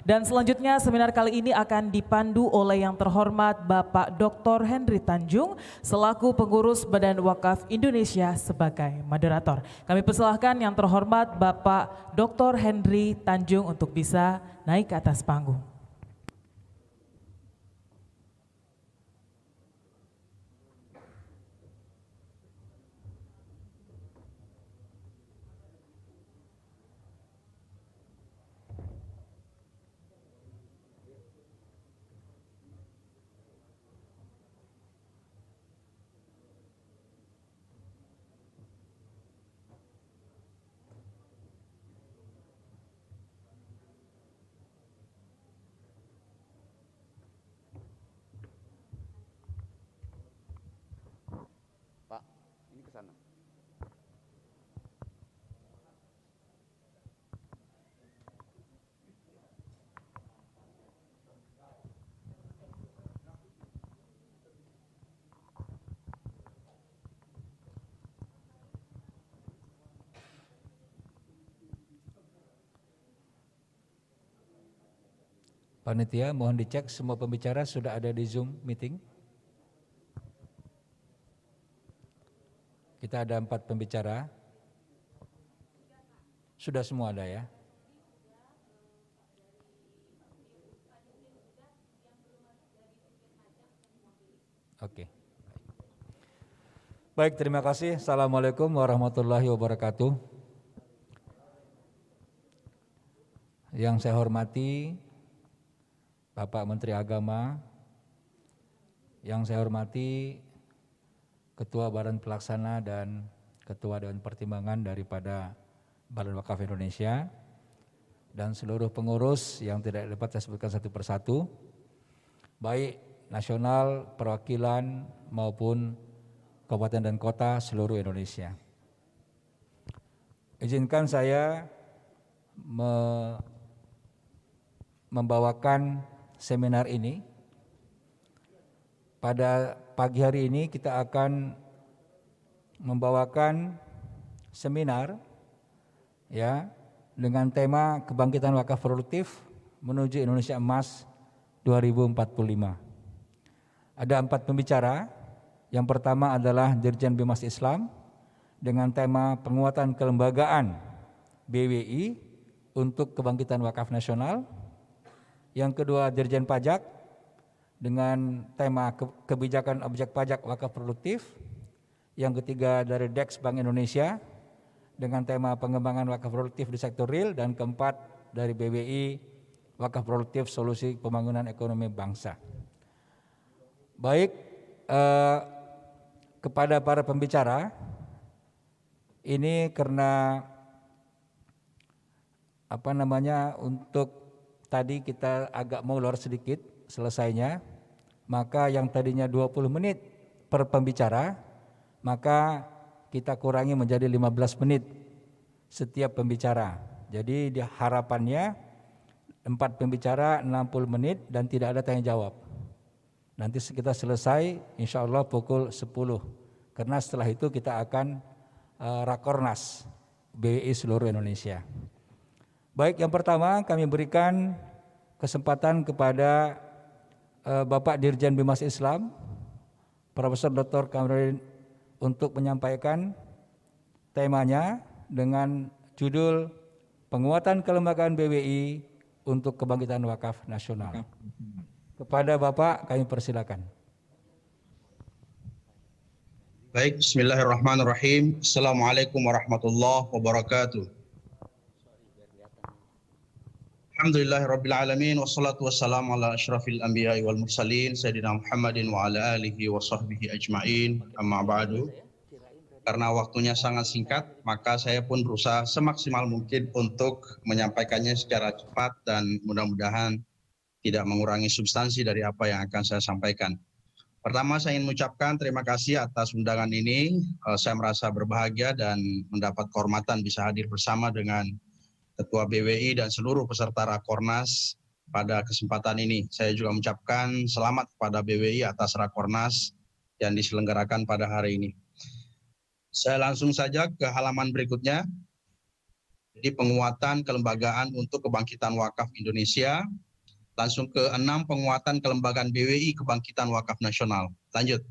Dan selanjutnya seminar kali ini akan dipandu oleh yang terhormat Bapak Dr. Henry Tanjung selaku pengurus Badan Wakaf Indonesia sebagai moderator. Kami persilahkan yang terhormat Bapak Dr. Henry Tanjung untuk bisa naik ke atas panggung. Pak, ini ke sana. Panitia, mohon dicek semua pembicara sudah ada di Zoom meeting. Kita ada 4 pembicara. Sudah semua ada ya? Oke. Baik, terima kasih. Assalamualaikum warahmatullahi wabarakatuh. Yang saya hormati Bapak Menteri Agama, yang saya hormati Ketua Badan Pelaksana dan Ketua Dewan Pertimbangan daripada Badan Wakaf Indonesia, dan seluruh pengurus yang tidak dapat saya sebutkan satu persatu, baik nasional, perwakilan maupun kabupaten dan kota seluruh Indonesia. Izinkan saya membawakan seminar ini pada pagi hari ini kita akan membawakan seminar ya dengan tema kebangkitan wakaf produktif menuju Indonesia Emas 2045. Ada 4 pembicara. Yang pertama adalah Dirjen Bimas Islam dengan tema penguatan kelembagaan BWI untuk kebangkitan wakaf nasional. Yang kedua Dirjen Pajak dengan tema kebijakan objek pajak wakaf produktif. Yang ketiga dari DEX Bank Indonesia dengan tema pengembangan wakaf produktif di sektor real. Dan keempat dari BWI wakaf produktif solusi pembangunan ekonomi bangsa. Baik, kepada para pembicara, ini karena untuk tadi kita agak molor sedikit selesainya, maka yang tadinya 20 menit per pembicara, maka kita kurangi menjadi 15 menit setiap pembicara. Jadi harapannya 4 pembicara 60 menit dan tidak ada tanya jawab. Nanti kita selesai insya Allah pukul 10. Karena setelah itu kita akan Rakornas BWI seluruh Indonesia. Baik, yang pertama kami berikan kesempatan kepada Bapak Dirjen Bimas Islam, Profesor Dr. Kamarudin untuk menyampaikan temanya dengan judul Penguatan Kelembagaan BWI untuk Kebangkitan Wakaf Nasional. Kepada Bapak kami persilakan. Baik, bismillahirrahmanirrahim. Assalamualaikum warahmatullahi wabarakatuh. Alhamdulillahirabbil alamin wassalatu wassalamu ala asyrafil anbiya'i wal mursalin sayyidina Muhammadin wa ala alihi wa sahbihi ajmain. Amma ba'du. Karena waktunya sangat singkat, maka saya pun berusaha semaksimal mungkin untuk menyampaikannya secara cepat dan mudah-mudahan tidak mengurangi substansi dari apa yang akan saya sampaikan. Pertama, saya ingin mengucapkan terima kasih atas undangan ini. Saya merasa berbahagia dan mendapat kehormatan bisa hadir bersama dengan Ketua BWI dan seluruh peserta Rakornas pada kesempatan ini. Saya juga mengucapkan selamat kepada BWI atas Rakornas yang diselenggarakan pada hari ini. Saya langsung saja ke halaman berikutnya. Jadi penguatan kelembagaan untuk kebangkitan wakaf Indonesia. Langsung ke 6 penguatan kelembagaan BWI kebangkitan wakaf nasional. Lanjut.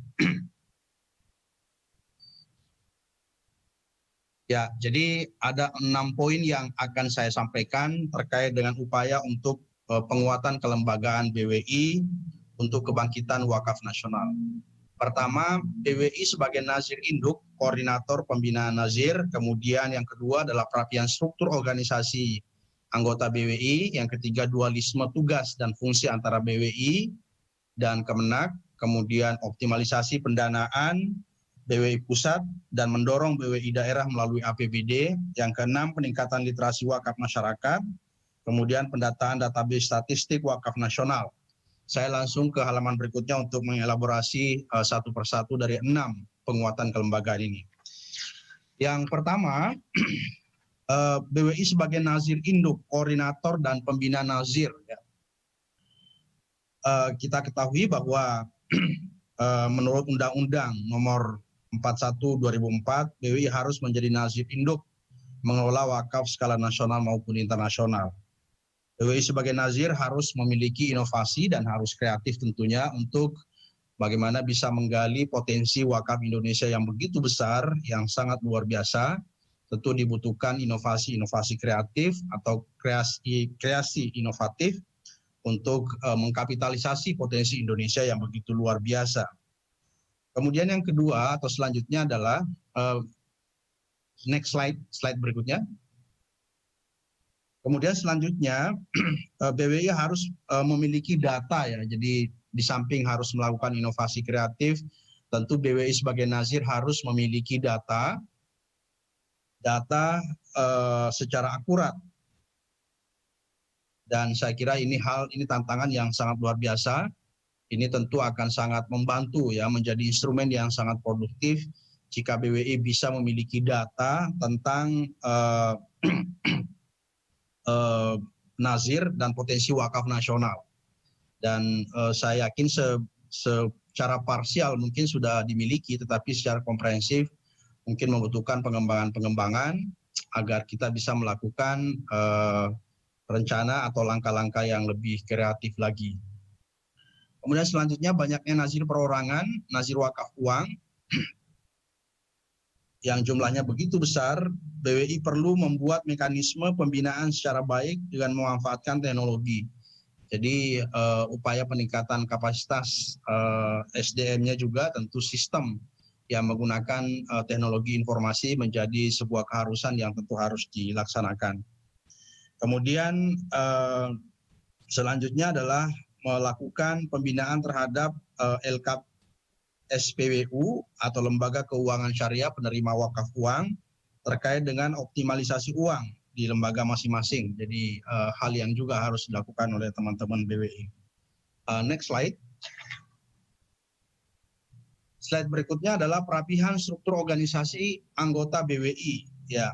Ya, jadi ada 6 poin yang akan saya sampaikan terkait dengan upaya untuk penguatan kelembagaan BWI untuk kebangkitan wakaf nasional. Pertama, BWI sebagai nazir induk, koordinator pembinaan nazir. Kemudian yang kedua adalah perapian struktur organisasi anggota BWI, yang ketiga dualisme tugas dan fungsi antara BWI dan Kemenak, kemudian optimalisasi pendanaan BWI pusat dan mendorong BWI daerah melalui APBD, yang keenam peningkatan literasi wakaf masyarakat, kemudian pendataan database statistik wakaf nasional. Saya langsung ke halaman berikutnya untuk mengelaborasi satu persatu dari 6 penguatan kelembagaan ini. Yang pertama, BWI sebagai nazir induk, koordinator dan pembina nazir. Kita ketahui bahwa menurut Undang-Undang Nomor 41 2004, BWI harus menjadi nazir induk mengelola wakaf skala nasional maupun internasional. BWI sebagai nazir harus memiliki inovasi dan harus kreatif tentunya untuk bagaimana bisa menggali potensi wakaf Indonesia yang begitu besar, yang sangat luar biasa. Tentu dibutuhkan inovasi-inovasi kreatif atau kreasi inovatif untuk mengkapitalisasi potensi Indonesia yang begitu luar biasa. Kemudian yang kedua atau selanjutnya adalah next slide berikutnya. Kemudian selanjutnya BWI harus memiliki data ya. Jadi di samping harus melakukan inovasi kreatif, tentu BWI sebagai nazir harus memiliki data secara akurat. Dan saya kira ini tantangan yang sangat luar biasa. Ini tentu akan sangat membantu ya, menjadi instrumen yang sangat produktif jika BWI bisa memiliki data tentang nazir dan potensi wakaf nasional. Dan saya yakin secara parsial mungkin sudah dimiliki, tetapi secara komprehensif mungkin membutuhkan pengembangan-pengembangan agar kita bisa melakukan rencana atau langkah-langkah yang lebih kreatif lagi. Kemudian selanjutnya banyaknya nazir perorangan, nazir wakaf uang yang jumlahnya begitu besar, BWI perlu membuat mekanisme pembinaan secara baik dengan memanfaatkan teknologi. Jadi upaya peningkatan kapasitas SDM-nya juga tentu sistem yang menggunakan teknologi informasi menjadi sebuah keharusan yang tentu harus dilaksanakan. Kemudian selanjutnya adalah melakukan pembinaan terhadap LK SPWU atau Lembaga Keuangan Syariah Penerima Wakaf Uang terkait dengan optimalisasi uang di lembaga masing-masing. Jadi hal yang juga harus dilakukan oleh teman-teman BWI. Next slide. Slide berikutnya adalah perapihan struktur organisasi anggota BWI. Ya,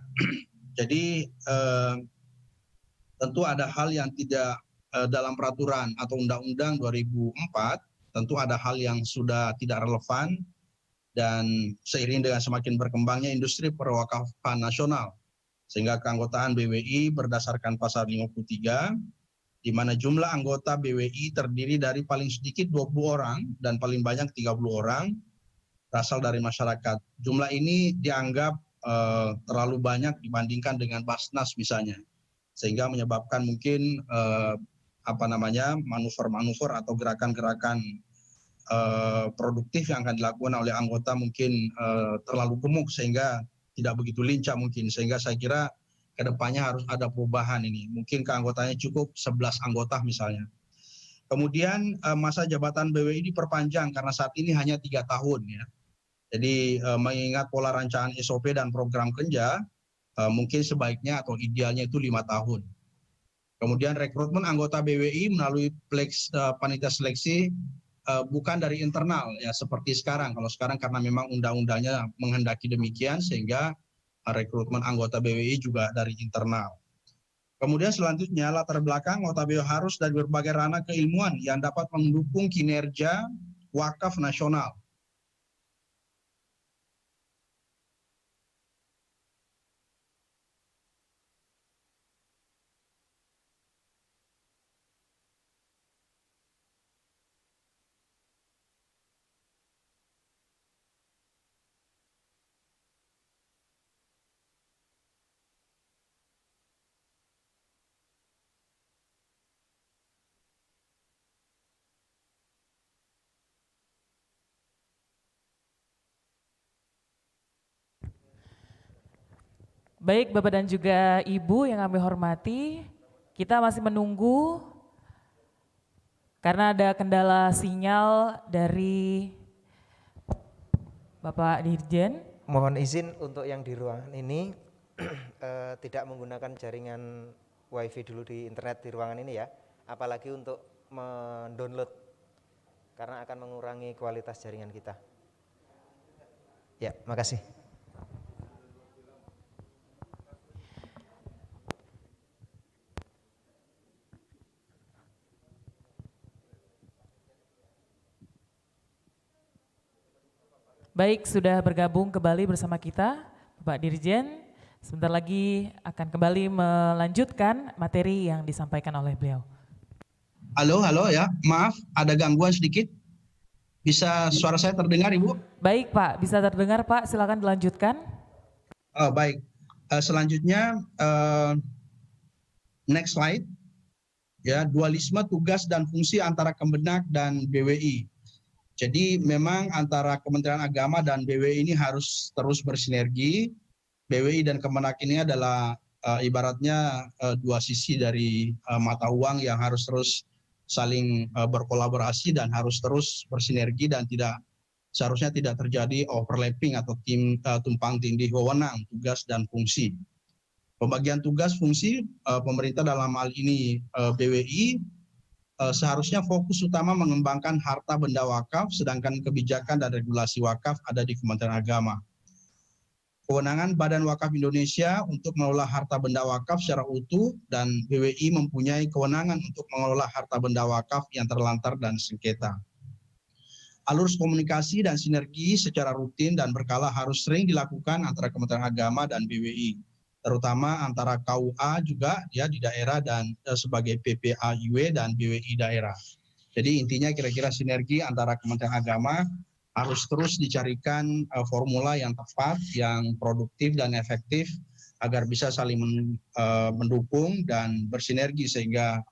jadi tentu ada hal yang tidak dalam peraturan atau Undang-Undang 2004, tentu ada hal yang sudah tidak relevan dan seiring dengan semakin berkembangnya industri perwakafan nasional, sehingga keanggotaan BWI berdasarkan pasal 53, di mana jumlah anggota BWI terdiri dari paling sedikit 20 orang dan paling banyak 30 orang berasal dari masyarakat. Jumlah ini dianggap terlalu banyak dibandingkan dengan Basnas misalnya, sehingga menyebabkan mungkin manuver-manuver atau gerakan-gerakan produktif yang akan dilakukan oleh anggota mungkin terlalu gemuk sehingga tidak begitu lincah mungkin, sehingga saya kira kedepannya harus ada perubahan ini. Mungkin keanggotanya cukup 11 anggota misalnya. Kemudian masa jabatan BWI diperpanjang karena saat ini hanya 3 tahun ya. Jadi mengingat pola rancangan SOP dan program kerja, mungkin sebaiknya atau idealnya itu 5 tahun. Kemudian rekrutmen anggota BWI melalui panitia seleksi bukan dari internal ya seperti sekarang. Kalau sekarang karena memang undang-undangnya menghendaki demikian sehingga rekrutmen anggota BWI juga dari internal. Kemudian selanjutnya latar belakang anggota BWI harus dari berbagai ranah keilmuan yang dapat mendukung kinerja wakaf nasional. Baik Bapak dan juga Ibu yang kami hormati, kita masih menunggu karena ada kendala sinyal dari Bapak Dirjen. Mohon izin untuk yang di ruangan ini tidak menggunakan jaringan wifi dulu di internet di ruangan ini ya, apalagi untuk mendownload karena akan mengurangi kualitas jaringan kita. Ya, makasih. Baik, sudah bergabung kembali bersama kita Bapak Dirjen. Sebentar lagi akan kembali melanjutkan materi yang disampaikan oleh beliau. Halo ya, maaf ada gangguan sedikit. Bisa suara saya terdengar Ibu? Baik Pak, bisa terdengar Pak, silakan dilanjutkan. Oh, baik, selanjutnya next slide. Ya, dualisme tugas dan fungsi antara Kemenak dan BWI. Jadi memang antara Kementerian Agama dan BWI ini harus terus bersinergi. BWI dan Kemenak ini adalah ibaratnya dua sisi dari mata uang yang harus terus saling berkolaborasi dan harus terus bersinergi dan seharusnya tidak terjadi overlapping atau tumpang tindih wewenang tugas dan fungsi. Pembagian tugas fungsi pemerintah dalam hal ini BWI seharusnya fokus utama mengembangkan harta benda wakaf, sedangkan kebijakan dan regulasi wakaf ada di Kementerian Agama. Kewenangan Badan Wakaf Indonesia untuk mengelola harta benda wakaf secara utuh dan BWI mempunyai kewenangan untuk mengelola harta benda wakaf yang terlantar dan sengketa. Alur komunikasi dan sinergi secara rutin dan berkala harus sering dilakukan antara Kementerian Agama dan BWI, terutama antara KUA juga ya di daerah dan sebagai PPAIW dan BWI daerah. Jadi intinya kira-kira sinergi antara Kementerian Agama harus terus dicarikan formula yang tepat, yang produktif dan efektif agar bisa saling mendukung dan bersinergi sehingga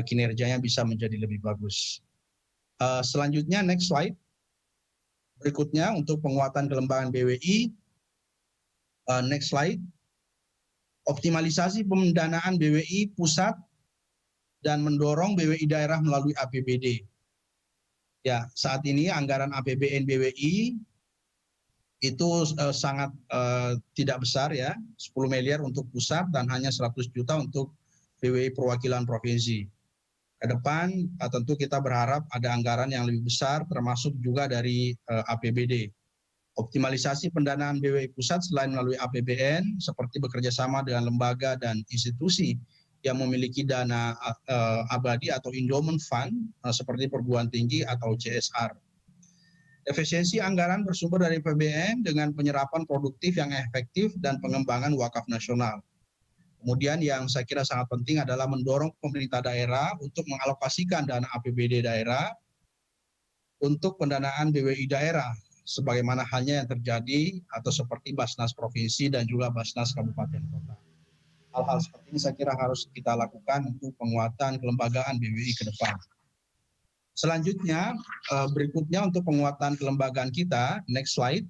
kinerjanya bisa menjadi lebih bagus. Selanjutnya next slide. Berikutnya untuk penguatan kelembagaan BWI. Next slide. Optimalisasi pendanaan BWI pusat dan mendorong BWI daerah melalui APBD. Ya, saat ini anggaran APBN BWI itu sangat tidak besar ya, 10 miliar untuk pusat dan hanya 100 juta untuk BWI perwakilan provinsi. Ke depan tentu kita berharap ada anggaran yang lebih besar termasuk juga dari APBD. Optimalisasi pendanaan BWI pusat selain melalui APBN seperti bekerja sama dengan lembaga dan institusi yang memiliki dana abadi atau endowment fund seperti perguruan tinggi atau CSR. Efisiensi anggaran bersumber dari APBN dengan penyerapan produktif yang efektif dan pengembangan wakaf nasional. Kemudian yang saya kira sangat penting adalah mendorong pemerintah daerah untuk mengalokasikan dana APBD daerah untuk pendanaan BWI daerah, sebagaimana halnya yang terjadi atau seperti Basnas Provinsi dan juga Basnas Kabupaten Kota. Hal-hal seperti ini saya kira harus kita lakukan untuk penguatan kelembagaan BWI ke depan. Selanjutnya, berikutnya untuk penguatan kelembagaan kita, next slide,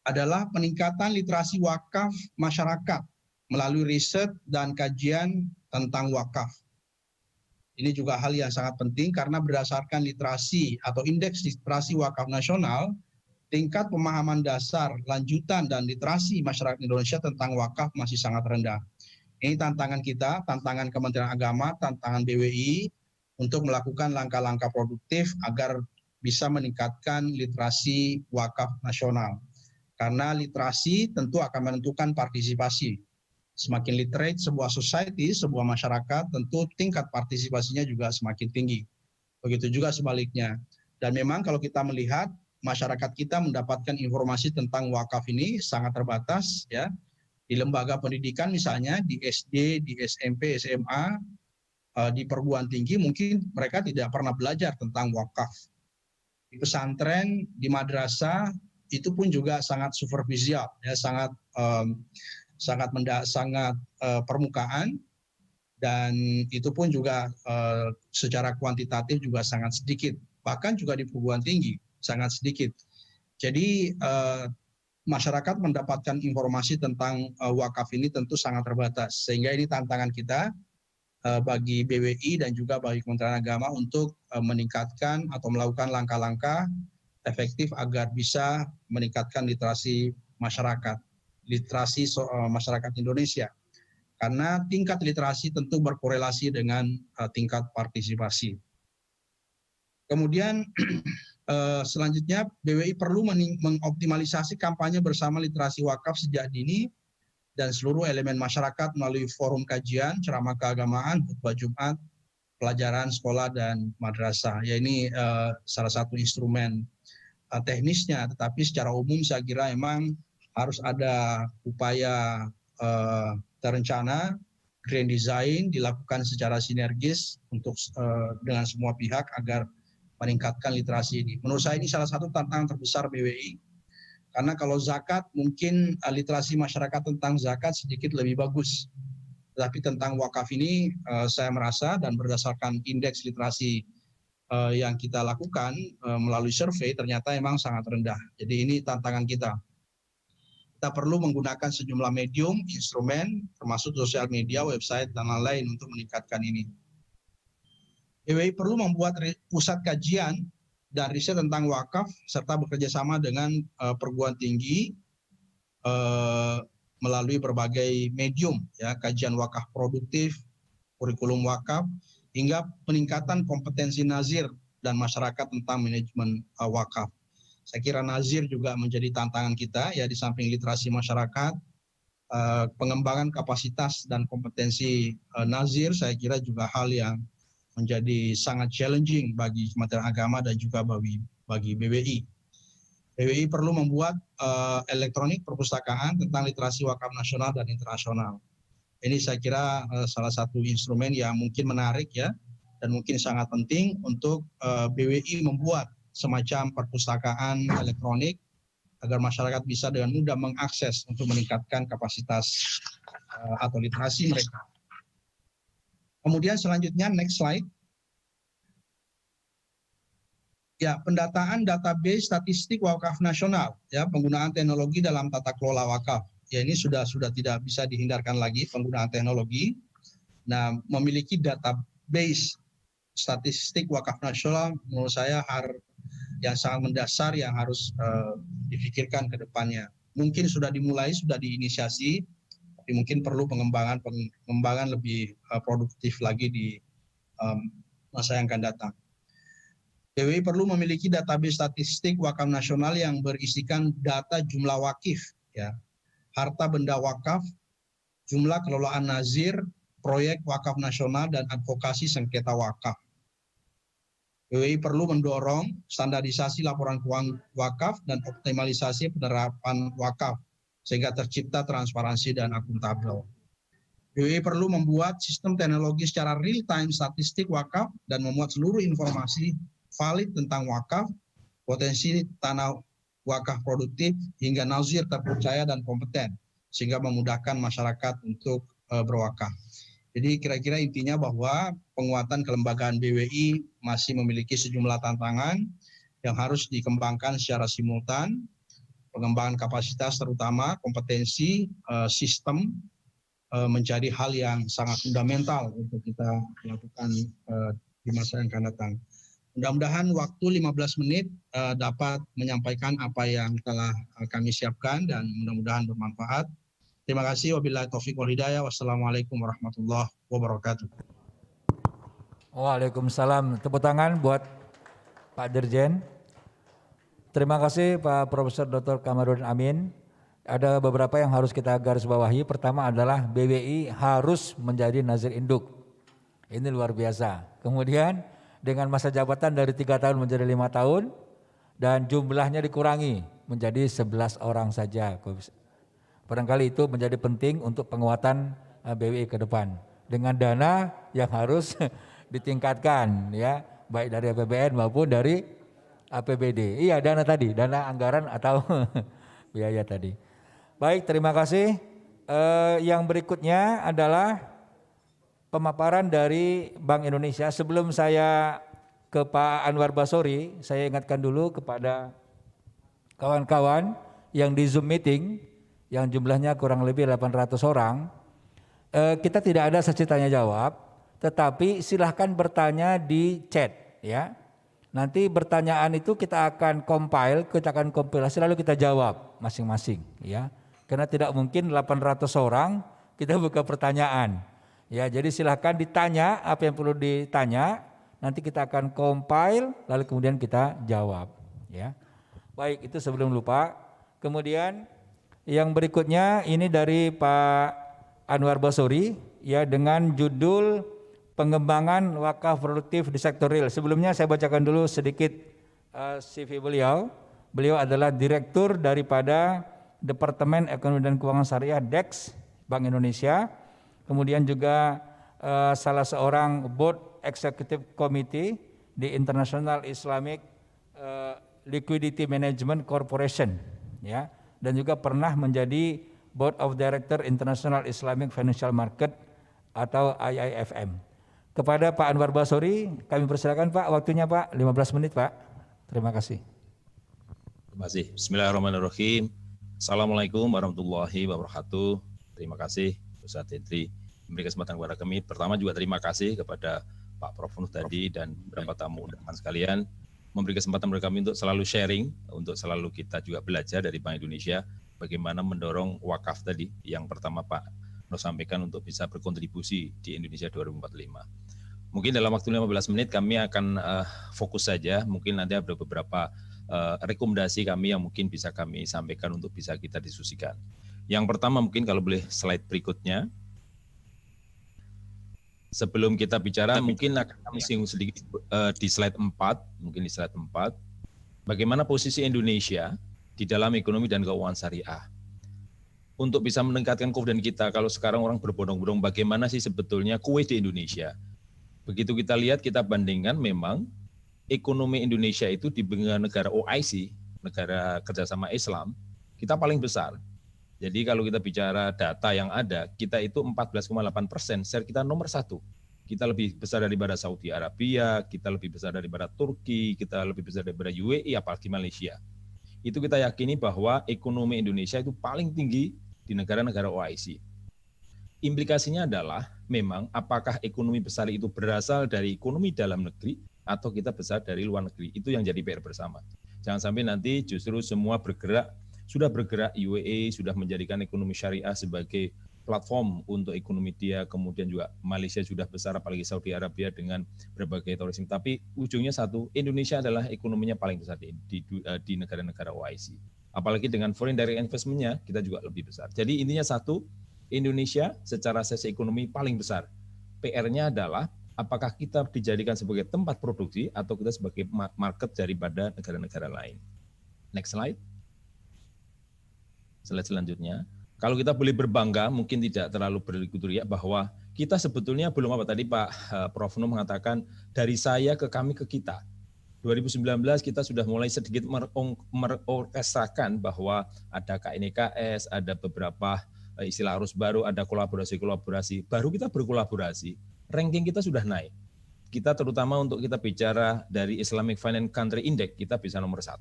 adalah peningkatan literasi wakaf masyarakat melalui riset dan kajian tentang wakaf. Ini juga hal yang sangat penting karena berdasarkan literasi atau indeks literasi wakaf nasional, tingkat pemahaman dasar, lanjutan, dan literasi masyarakat Indonesia tentang wakaf masih sangat rendah. Ini tantangan kita, tantangan Kementerian Agama, tantangan BWI untuk melakukan langkah-langkah produktif agar bisa meningkatkan literasi wakaf nasional. Karena literasi tentu akan menentukan partisipasi. Semakin literate sebuah society, sebuah masyarakat, tentu tingkat partisipasinya juga semakin tinggi. Begitu juga sebaliknya. Dan memang kalau kita melihat masyarakat kita mendapatkan informasi tentang wakaf ini sangat terbatas ya. Di lembaga pendidikan misalnya, di SD, di SMP, SMA, di perguruan tinggi mungkin mereka tidak pernah belajar tentang wakaf. Di pesantren, di madrasah, itu pun juga sangat superficial, ya, sangat permukaan, dan itu pun juga secara kuantitatif juga sangat sedikit, bahkan juga di perguruan tinggi sangat sedikit. Jadi masyarakat mendapatkan informasi tentang wakaf ini tentu sangat terbatas, sehingga ini tantangan kita bagi BWI dan juga bagi Kementerian Agama untuk meningkatkan atau melakukan langkah-langkah efektif agar bisa meningkatkan literasi masyarakat. Literasi masyarakat Indonesia, karena tingkat literasi tentu berkorelasi dengan tingkat partisipasi. Kemudian selanjutnya BWI perlu mengoptimalisasi kampanye bersama literasi wakaf sejak dini dan seluruh elemen masyarakat melalui forum kajian, ceramah keagamaan, khutbah Jumat, pelajaran sekolah dan madrasah. Ya, ini salah satu instrumen teknisnya, tetapi secara umum saya kira memang harus ada upaya terencana, grand design dilakukan secara sinergis untuk dengan semua pihak agar meningkatkan literasi ini. Menurut saya ini salah satu tantangan terbesar BWI, karena kalau zakat mungkin literasi masyarakat tentang zakat sedikit lebih bagus, tetapi tentang wakaf ini saya merasa dan berdasarkan indeks literasi yang kita lakukan melalui survei ternyata memang sangat rendah. Jadi ini tantangan kita. Kita perlu menggunakan sejumlah medium, instrumen, termasuk sosial media, website, dan lain-lain untuk meningkatkan ini. BWI perlu membuat pusat kajian dan riset tentang wakaf, serta bekerja sama dengan perguruan tinggi melalui berbagai medium, ya, kajian wakaf produktif, kurikulum wakaf, hingga peningkatan kompetensi nazir dan masyarakat tentang manajemen wakaf. Saya kira nazir juga menjadi tantangan kita, ya, di samping literasi masyarakat, pengembangan kapasitas dan kompetensi nazir saya kira juga hal yang menjadi sangat challenging bagi Kementerian Agama dan juga bagi BWI. BWI perlu membuat elektronik perpustakaan tentang literasi wakaf nasional dan internasional. Ini saya kira salah satu instrumen yang mungkin menarik ya, dan mungkin sangat penting untuk BWI membuat semacam perpustakaan elektronik agar masyarakat bisa dengan mudah mengakses untuk meningkatkan kapasitas atau literasi mereka. Kemudian selanjutnya, next slide. Ya, pendataan database statistik wakaf nasional, ya, penggunaan teknologi dalam tata kelola wakaf. Ya, ini sudah tidak bisa dihindarkan lagi penggunaan teknologi. Nah, memiliki database statistik wakaf nasional menurut saya yang sangat mendasar yang harus difikirkan ke depannya. Mungkin sudah dimulai, sudah diinisiasi, tapi mungkin perlu pengembangan lebih produktif lagi di masa yang akan datang. BWI perlu memiliki database statistik wakaf nasional yang berisikan data jumlah wakif, ya, harta benda wakaf, jumlah kelolaan nazir, proyek wakaf nasional, dan advokasi sengketa wakaf. BWI perlu mendorong standarisasi laporan keuangan wakaf dan optimalisasi penerapan wakaf sehingga tercipta transparansi dan akuntabel. BWI perlu membuat sistem teknologi secara real-time statistik wakaf dan memuat seluruh informasi valid tentang wakaf, potensi tanah wakaf produktif, hingga nazir terpercaya dan kompeten, sehingga memudahkan masyarakat untuk berwakaf. Jadi kira-kira intinya bahwa penguatan kelembagaan BWI masih memiliki sejumlah tantangan yang harus dikembangkan secara simultan, pengembangan kapasitas terutama kompetensi sistem menjadi hal yang sangat fundamental untuk kita lakukan di masa yang akan datang. Mudah-mudahan waktu 15 menit dapat menyampaikan apa yang telah kami siapkan dan mudah-mudahan bermanfaat. Terima kasih. Wabillahi taufiq wal hidayah. Wassalamualaikum warahmatullahi wabarakatuh. Waalaikumsalam. Tepuk tangan buat Pak Dirjen. Terima kasih Pak Profesor Dr. Kamarudin Amin. Ada beberapa yang harus kita garis bawahi. Pertama adalah BWI harus menjadi nazir induk. Ini luar biasa. Kemudian dengan masa jabatan dari 3 tahun menjadi 5 tahun dan jumlahnya dikurangi menjadi 11 orang saja. Barangkali itu menjadi penting untuk penguatan BWI ke depan dengan dana yang harus ditingkatkan, ya, baik dari APBN maupun dari APBD. Iya, dana tadi, dana anggaran atau biaya tadi. Baik, terima kasih. Yang berikutnya adalah pemaparan dari Bank Indonesia. Sebelum saya ke Pak Anwar Basori, saya ingatkan dulu kepada kawan-kawan yang di Zoom meeting, yang jumlahnya kurang lebih 800 orang, kita tidak ada sesi tanya jawab, tetapi silahkan bertanya di chat, ya. Nanti pertanyaan itu kita akan compile, kita akan kompilasi lalu kita jawab masing-masing, ya. Karena tidak mungkin 800 orang kita buka pertanyaan. Ya, jadi silahkan ditanya apa yang perlu ditanya, nanti kita akan compile, lalu kemudian kita jawab. Ya, baik, itu sebelum lupa. Kemudian yang berikutnya ini dari Pak Anwar Basori, ya, dengan judul pengembangan wakaf produktif di sektor real. Sebelumnya saya bacakan dulu sedikit CV beliau. Beliau adalah direktur daripada Departemen Ekonomi dan Keuangan Syariah DEX Bank Indonesia. Kemudian juga salah seorang Board Executive Committee di International Islamic Liquidity Management Corporation, ya, dan juga pernah menjadi Board of Director International Islamic Financial Market atau IIFM. Kepada Pak Anwar Basori, kami persilakan Pak, waktunya Pak, 15 menit Pak. Terima kasih. Terima kasih. Bismillahirrahmanirrahim. Assalamualaikum warahmatullahi wabarakatuh. Terima kasih Ustaz Hendri memberi kesempatan kepada kami. Pertama juga terima kasih kepada Pak Prof Nuh tadi dan beberapa tamu undangan sekalian memberi kesempatan kepada kami untuk selalu sharing, untuk selalu kita juga belajar dari Bank Indonesia bagaimana mendorong wakaf tadi yang pertama Pak Nuh sampaikan untuk bisa berkontribusi di Indonesia 2045. Mungkin dalam waktu 15 menit kami akan fokus saja, mungkin nanti ada beberapa rekomendasi kami yang mungkin bisa kami sampaikan untuk bisa kita diskusikan. Yang pertama mungkin kalau boleh slide berikutnya. sebelum kita bicara mungkin akan singgung sedikit di slide 4, mungkin di slide 4, bagaimana posisi Indonesia di dalam ekonomi dan keuangan syariah. Untuk bisa meningkatkan confidence kita, kalau sekarang orang berbondong-bondong bagaimana sih sebetulnya kue di Indonesia. Begitu kita lihat, kita bandingkan memang ekonomi Indonesia itu di negara OIC, negara kerjasama Islam, kita paling besar. Jadi kalau kita bicara data yang ada, kita itu 14,8%, share kita nomor 1. Kita lebih besar daripada Saudi Arabia, kita lebih besar daripada Turki, kita lebih besar daripada UAE, apalagi Malaysia. Itu kita yakini bahwa ekonomi Indonesia itu paling tinggi di negara-negara OIC. Implikasinya adalah memang apakah ekonomi besar itu berasal dari ekonomi dalam negeri atau kita besar dari luar negeri. Itu yang jadi PR bersama. Jangan sampai nanti justru semua sudah bergerak UAE, sudah menjadikan ekonomi syariah sebagai platform untuk ekonomi dia, kemudian juga Malaysia sudah besar, apalagi Saudi Arabia dengan berbagai turisme. Tapi ujungnya satu, Indonesia adalah ekonominya paling besar di negara-negara OIC. Apalagi dengan foreign direct investment-nya, kita juga lebih besar. Jadi intinya satu, Indonesia secara sisi ekonomi paling besar. PR-nya adalah apakah kita dijadikan sebagai tempat produksi atau kita sebagai market daripada negara-negara lain. Next slide. Slide selanjutnya. Kalau kita boleh berbangga, mungkin tidak terlalu berliku-liku bahwa kita sebetulnya belum apa tadi Pak Prof. Nuh mengatakan dari saya ke kami ke kita. 2019 kita sudah mulai sedikit merorkestrakan bahwa ada KNKS, ada beberapa istilah arus baru, ada kolaborasi-kolaborasi. Baru kita berkolaborasi, ranking kita sudah naik. Kita terutama untuk kita bicara dari Islamic Finance Country Index, kita bisa nomor 1.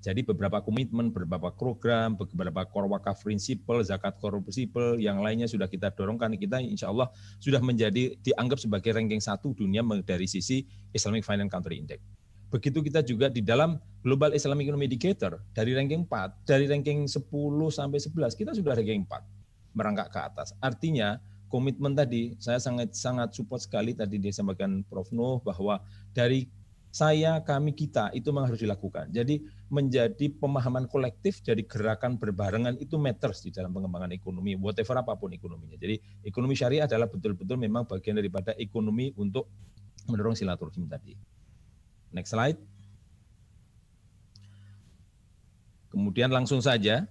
Jadi beberapa komitmen, beberapa program, beberapa core wakaf prinsipal, zakat core prinsipal, yang lainnya sudah kita dorongkan. Kita insya Allah sudah dianggap sebagai ranking 1 dunia dari sisi Islamic Finance Country Index. Begitu kita juga di dalam Global Islamic Economy Indicator, dari ranking 4, dari ranking 10 sampai 11, kita sudah ranking 4, merangkak ke atas. Artinya komitmen tadi, saya sangat support sekali tadi disampaikan Prof. Nuh bahwa dari saya, kami, kita, itu memang harus dilakukan. Jadi menjadi pemahaman kolektif dari gerakan berbarengan itu matters di dalam pengembangan ekonomi, whatever apapun ekonominya. Jadi ekonomi syariah adalah betul-betul memang bagian daripada ekonomi untuk mendorong silaturahim tadi. Next slide. Kemudian langsung saja,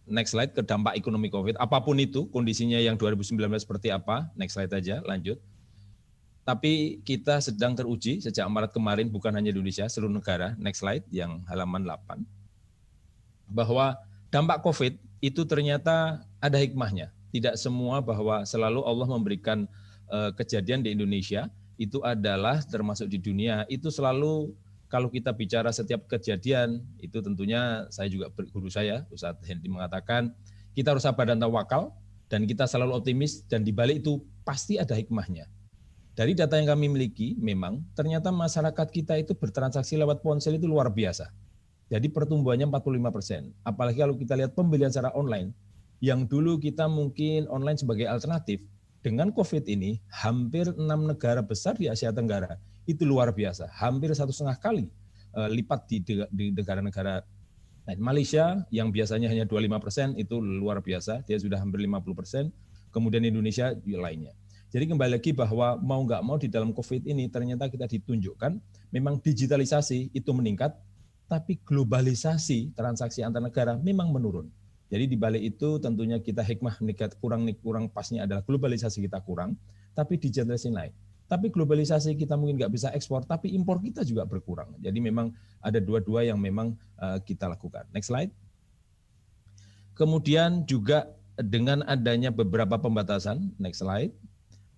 next slide ke dampak ekonomi COVID. Apapun itu, kondisinya yang 2019 seperti apa, next slide aja, lanjut. Tapi kita sedang teruji sejak Maret kemarin, bukan hanya Indonesia, seluruh negara, next slide, yang halaman 8, bahwa dampak COVID itu ternyata ada hikmahnya. Tidak semua bahwa selalu Allah memberikan kejadian di Indonesia, itu adalah termasuk di dunia, itu selalu kalau kita bicara setiap kejadian, itu tentunya saya juga guru saya, Ustadz Hendy mengatakan, kita harus sabar dan tawakal, dan kita selalu optimis, dan di balik itu pasti ada hikmahnya. Dari data yang kami miliki, memang ternyata masyarakat kita itu bertransaksi lewat ponsel itu luar biasa. Jadi pertumbuhannya 45%. Apalagi kalau kita lihat pembelian secara online, yang dulu kita mungkin online sebagai alternatif, dengan COVID ini hampir 6 negara besar di Asia Tenggara, itu luar biasa. Hampir 1,5 kali lipat di negara-negara lain. Malaysia yang biasanya hanya 25%, itu luar biasa, dia sudah hampir 50%. Kemudian Indonesia lainnya. Jadi kembali lagi bahwa mau nggak mau di dalam COVID ini ternyata kita ditunjukkan memang digitalisasi itu meningkat, tapi globalisasi transaksi antar negara memang menurun. Jadi di balik itu tentunya kita hikmah kurang pasnya adalah globalisasi kita kurang, tapi digitalisasi naik. Tapi globalisasi kita mungkin nggak bisa ekspor, tapi impor kita juga berkurang. Jadi memang ada dua-dua yang memang kita lakukan. Next slide. Kemudian juga dengan adanya beberapa pembatasan, next slide.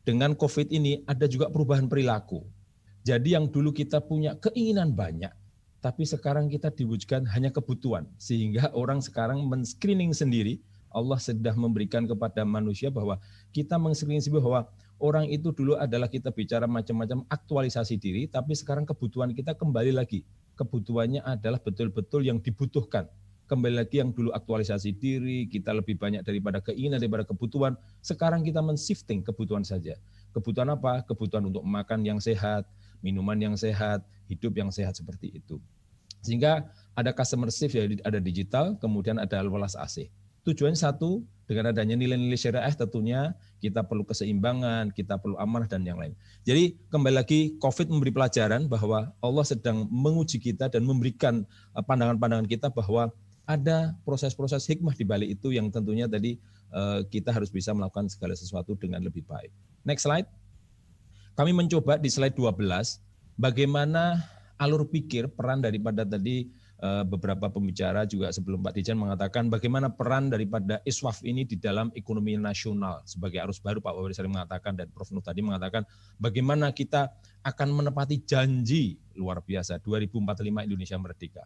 Dengan COVID ini ada juga perubahan perilaku. Jadi yang dulu kita punya keinginan banyak, tapi sekarang kita diwujudkan hanya kebutuhan. Sehingga orang sekarang men-screening sendiri, Allah sudah memberikan kepada manusia bahwa kita men-screening sendiri bahwa orang itu dulu adalah kita bicara macam-macam aktualisasi diri, tapi sekarang kebutuhan kita kembali lagi. Kebutuhannya adalah betul-betul yang dibutuhkan. Kembali lagi yang dulu aktualisasi diri, kita lebih banyak daripada keinginan, daripada kebutuhan. Sekarang kita men-shifting kebutuhan saja. Kebutuhan apa? Kebutuhan untuk makan yang sehat, minuman yang sehat, hidup yang sehat seperti itu. Sehingga ada customer shift, ya, ada digital, kemudian ada welas asih. Tujuannya satu, dengan adanya nilai-nilai syariah tentunya kita perlu keseimbangan, kita perlu amanah dan yang lain. Jadi kembali lagi COVID memberi pelajaran bahwa Allah sedang menguji kita dan memberikan pandangan-pandangan kita bahwa ada proses-proses hikmah di balik itu yang tentunya tadi kita harus bisa melakukan segala sesuatu dengan lebih baik. Next slide. Kami mencoba di slide 12 bagaimana alur pikir peran daripada tadi beberapa pembicara juga sebelum Pak Dirjen mengatakan bagaimana peran daripada ISWAF ini di dalam ekonomi nasional sebagai arus baru. Pak Wawir sering mengatakan dan Prof. Nuh tadi mengatakan bagaimana kita akan menepati janji luar biasa 2045 Indonesia merdeka.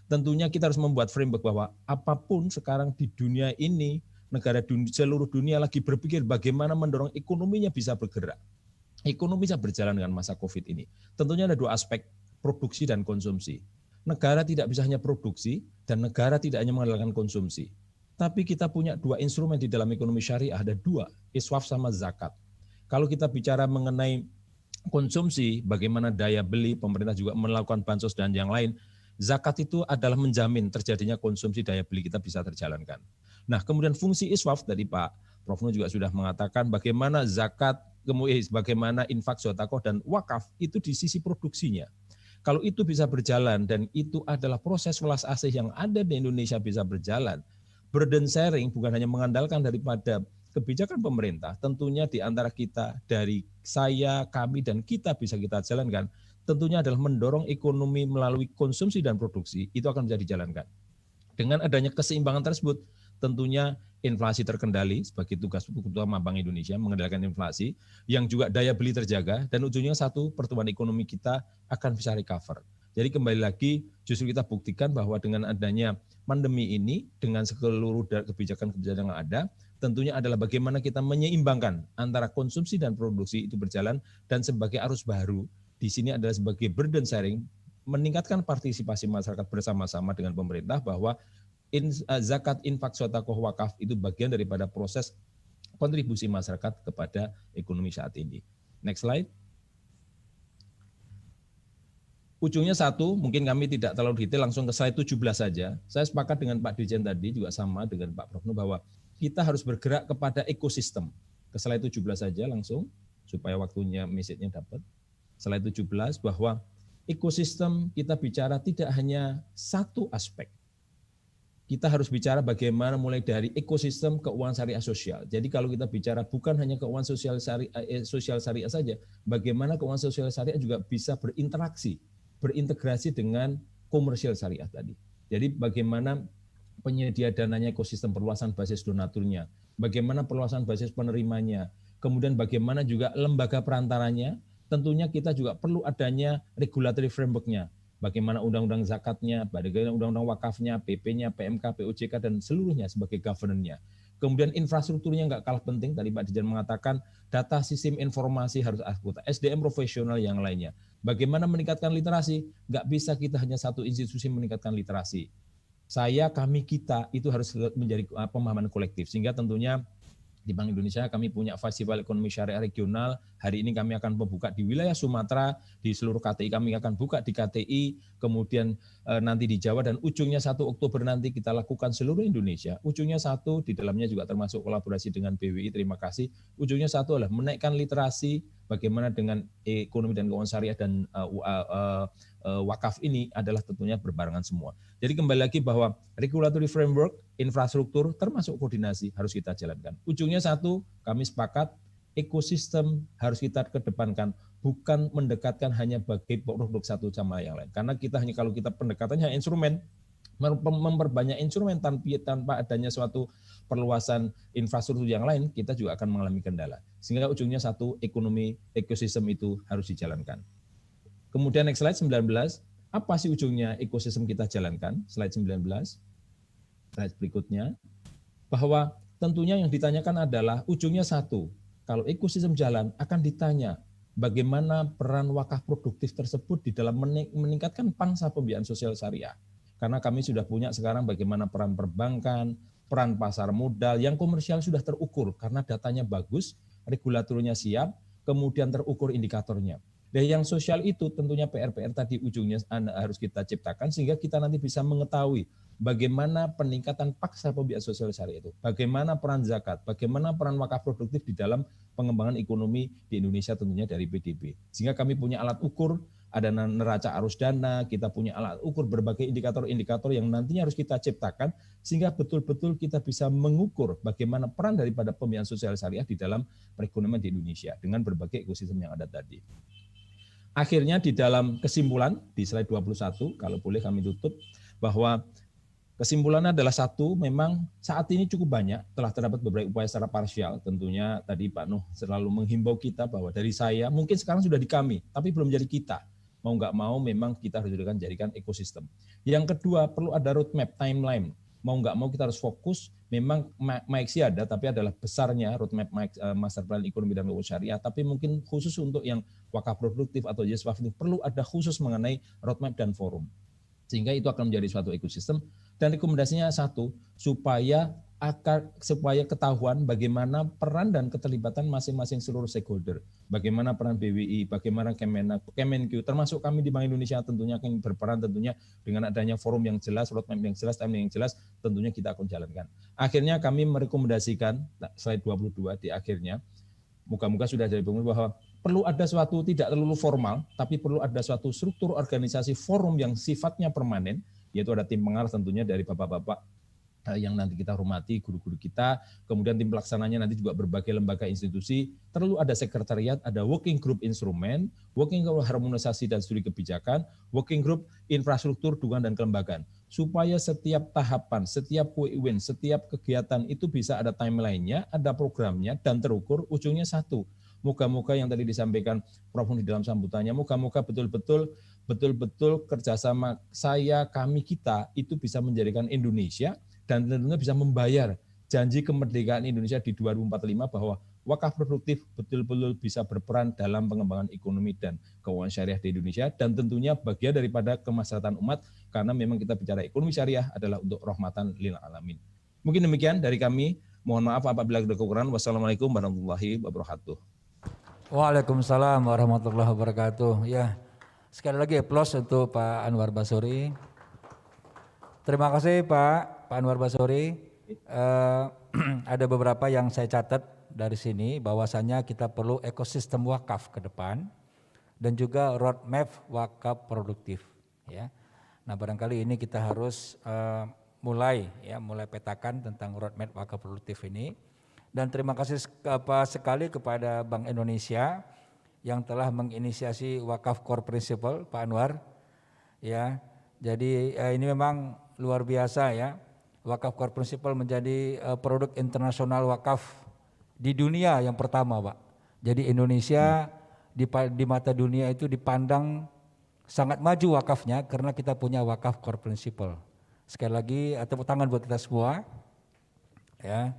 Tentunya kita harus membuat framework bahwa apapun sekarang di dunia ini, negara seluruh dunia lagi berpikir bagaimana mendorong ekonominya bisa bergerak. Ekonomi bisa berjalan dengan masa COVID ini. Tentunya ada dua aspek, produksi dan konsumsi. Negara tidak bisa hanya produksi dan negara tidak hanya mengandalkan konsumsi. Tapi kita punya dua instrumen di dalam ekonomi syariah, ada dua, iswaf sama zakat. Kalau kita bicara mengenai konsumsi, bagaimana daya beli, pemerintah juga melakukan bansos dan yang lain, zakat itu adalah menjamin terjadinya konsumsi daya beli kita bisa terjalankan. Nah, kemudian fungsi iswaf tadi Pak Prof. Nuh juga sudah mengatakan bagaimana zakat, kemudian bagaimana infak, sedekah dan wakaf itu di sisi produksinya. Kalau itu bisa berjalan dan itu adalah proses welas asih yang ada di Indonesia bisa berjalan, burden sharing bukan hanya mengandalkan daripada kebijakan pemerintah, tentunya di antara kita, dari saya, kami, dan kita bisa kita jalankan, tentunya adalah mendorong ekonomi melalui konsumsi dan produksi, itu akan bisa dijalankan. Dengan adanya keseimbangan tersebut, tentunya inflasi terkendali sebagai tugas utama Bank Indonesia mengendalikan inflasi, yang juga daya beli terjaga, dan ujungnya satu, pertumbuhan ekonomi kita akan bisa recover. Jadi kembali lagi, justru kita buktikan bahwa dengan adanya pandemi ini, dengan seluruh kebijakan-kebijakan yang ada, tentunya adalah bagaimana kita menyeimbangkan antara konsumsi dan produksi itu berjalan, dan sebagai arus baru, di sini adalah sebagai burden sharing, meningkatkan partisipasi masyarakat bersama-sama dengan pemerintah bahwa zakat, infak, sedekah, wakaf itu bagian daripada proses kontribusi masyarakat kepada ekonomi saat ini. Next slide. Ujungnya satu, mungkin kami tidak terlalu detail, langsung ke slide 17 saja. Saya sepakat dengan Pak Dirjen tadi, juga sama dengan Pak Prof. Nuh, bahwa kita harus bergerak kepada ekosistem. Ke slide 17 saja langsung, supaya waktunya message-nya dapat. Slide 17, bahwa ekosistem kita bicara tidak hanya satu aspek. Kita harus bicara bagaimana mulai dari ekosistem keuangan syariah sosial. Jadi kalau kita bicara bukan hanya keuangan sosial syariah saja, bagaimana keuangan sosial syariah juga bisa berinteraksi, berintegrasi dengan komersial syariah tadi. Jadi bagaimana penyedia dananya ekosistem, perluasan basis donaturnya, bagaimana perluasan basis penerimanya, kemudian bagaimana juga lembaga perantaranya, tentunya kita juga perlu adanya regulatory framework-nya. Bagaimana undang-undang zakatnya, bagaimana undang-undang wakafnya, PP-nya, PMK, POJK, dan seluruhnya sebagai governance-nya. Kemudian infrastrukturnya nggak kalah penting, tadi Pak Dirjen mengatakan data sistem informasi harus akurat, SDM profesional yang lainnya. Bagaimana meningkatkan literasi? Nggak bisa kita hanya satu institusi meningkatkan literasi. Saya, kami, kita, itu harus menjadi pemahaman kolektif. Sehingga tentunya di Bank Indonesia kami punya Festival Ekonomi Syariah Regional. Hari ini kami akan membuka di wilayah Sumatera, di seluruh KTI kami akan buka di KTI, kemudian nanti di Jawa, dan ujungnya 1 Oktober nanti kita lakukan seluruh Indonesia. Ujungnya satu, di dalamnya juga termasuk kolaborasi dengan BWI, terima kasih. Ujungnya satu adalah menaikkan literasi, bagaimana dengan ekonomi dan keuangan syariah dan wakaf ini adalah tentunya berbarengan semua. Jadi kembali lagi bahwa regulatory framework, infrastruktur, termasuk koordinasi harus kita jalankan. Ujungnya satu, kami sepakat ekosistem harus kita kedepankan, bukan mendekatkan hanya bagi produk satu sama yang lain. Karena kita hanya kalau kita pendekatannya instrumen, memperbanyak instrumen tanpa adanya suatu perluasan infrastruktur yang lain, kita juga akan mengalami kendala. Sehingga ujungnya satu, ekonomi, ekosistem itu harus dijalankan. Kemudian next slide 19, apa sih ujungnya ekosistem kita jalankan? Slide 19, slide berikutnya, bahwa tentunya yang ditanyakan adalah ujungnya satu, kalau ekosistem jalan akan ditanya bagaimana peran wakaf produktif tersebut di dalam meningkatkan pangsa pembiayaan sosial syariah. Karena kami sudah punya sekarang bagaimana peran perbankan, peran pasar modal yang komersial sudah terukur karena datanya bagus, regulatornya siap, kemudian terukur indikatornya. Dan yang sosial itu tentunya PR-PR tadi ujungnya harus kita ciptakan sehingga kita nanti bisa mengetahui bagaimana peningkatan paksa pembiayaan sosial syariah itu, bagaimana peran zakat, bagaimana peran wakaf produktif di dalam pengembangan ekonomi di Indonesia tentunya dari PDB. Sehingga kami punya alat ukur, ada neraca arus dana, kita punya alat ukur berbagai indikator-indikator yang nantinya harus kita ciptakan sehingga betul-betul kita bisa mengukur bagaimana peran daripada pembiayaan sosial syariah di dalam perekonomian di Indonesia dengan berbagai ekosistem yang ada tadi. Akhirnya di dalam kesimpulan di slide 21, kalau boleh kami tutup, bahwa kesimpulannya adalah satu, memang saat ini cukup banyak telah terdapat beberapa upaya secara parsial. Tentunya tadi Pak Nuh selalu menghimbau kita bahwa dari saya, mungkin sekarang sudah di kami, tapi belum jadi kita. Mau nggak mau memang kita harus jadikan ekosistem. Yang kedua, perlu ada roadmap, timeline. Mau nggak mau kita harus fokus, memang MAEKSI ada, tapi adalah besarnya roadmap Master Plan Ekonomi dan Keuangan Syariah, tapi mungkin khusus untuk yang wakaf produktif atau JSWAF itu perlu ada khusus mengenai roadmap dan forum. Sehingga itu akan menjadi suatu ekosistem. Dan rekomendasinya satu, supaya ketahuan bagaimana peran dan keterlibatan masing-masing seluruh stakeholder. Bagaimana peran BWI, bagaimana Kemenq, termasuk kami di Bank Indonesia tentunya akan berperan tentunya dengan adanya forum yang jelas, roadmap yang jelas, timeline yang jelas, tentunya kita akan jalankan. Akhirnya kami merekomendasikan, slide 22 di akhirnya, muka-muka sudah dari pengurus bahwa perlu ada suatu tidak terlalu formal, tapi perlu ada suatu struktur organisasi forum yang sifatnya permanen, yaitu ada tim pengarah tentunya dari bapak-bapak yang nanti kita hormati, guru-guru kita, kemudian tim pelaksananya nanti juga berbagai lembaga institusi, perlu ada sekretariat, ada working group instrumen, working group harmonisasi dan studi kebijakan, working group infrastruktur, dukungan dan kelembagaan, supaya setiap tahapan, setiap quick win, setiap kegiatan itu bisa ada timeline-nya, ada programnya, dan terukur, ujungnya satu. Moga-moga yang tadi disampaikan Prof. di dalam sambutannya, moga-moga betul-betul kerjasama saya, kami, kita itu bisa menjadikan Indonesia dan tentunya bisa membayar janji kemerdekaan Indonesia di 2045 bahwa wakaf produktif betul-betul bisa berperan dalam pengembangan ekonomi dan keuangan syariah di Indonesia dan tentunya bagian daripada kemaslahatan umat karena memang kita bicara ekonomi syariah adalah untuk rahmatan lil alamin. Mungkin demikian dari kami. Mohon maaf apabila ada kekurangan. Wassalamualaikum warahmatullahi wabarakatuh. Waalaikumsalam warahmatullahi wabarakatuh. Ya, sekali lagi aplaus untuk Pak Anwar Basori. Terima kasih Pak Anwar Basori. Ada beberapa yang saya catat dari sini bahwasanya kita perlu ekosistem wakaf ke depan dan juga roadmap wakaf produktif. Ya, nah barangkali ini kita harus mulai petakan tentang roadmap wakaf produktif ini. Dan terima kasih sekali kepada Bank Indonesia yang telah menginisiasi wakaf core principle, Pak Anwar. Ya, jadi ini memang luar biasa ya. Wakaf core principle menjadi produk internasional wakaf di dunia yang pertama, Pak. Jadi Indonesia di mata dunia itu dipandang sangat maju wakafnya karena kita punya wakaf core principle. Sekali lagi tepuk tangan buat kita semua. Ya.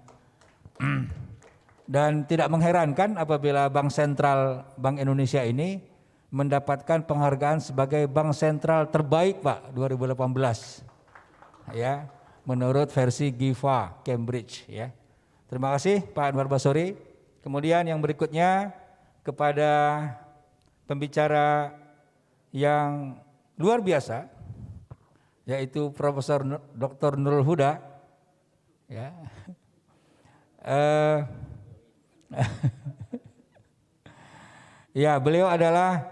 Dan tidak mengherankan apabila Bank Sentral Bank Indonesia ini mendapatkan penghargaan sebagai Bank Sentral terbaik Pak 2018 ya menurut versi GIFA Cambridge ya. Terima kasih Pak Anwar Basori. Kemudian yang berikutnya kepada pembicara yang luar biasa yaitu Profesor Dr. Nurul Huda ya. Ya, beliau adalah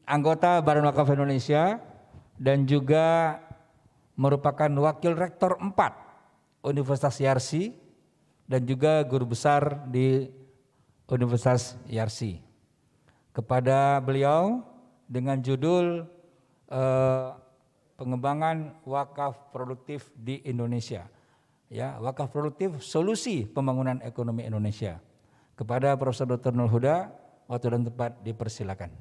anggota Badan Wakaf Indonesia dan juga merupakan wakil rektor 4 Universitas Yarsi dan juga guru besar di Universitas Yarsi. Kepada beliau dengan judul pengembangan wakaf produktif di Indonesia. Ya, wakaf produktif solusi pembangunan ekonomi Indonesia. Kepada Profesor Dr. Nurul Huda, waktu dan tempat dipersilakan.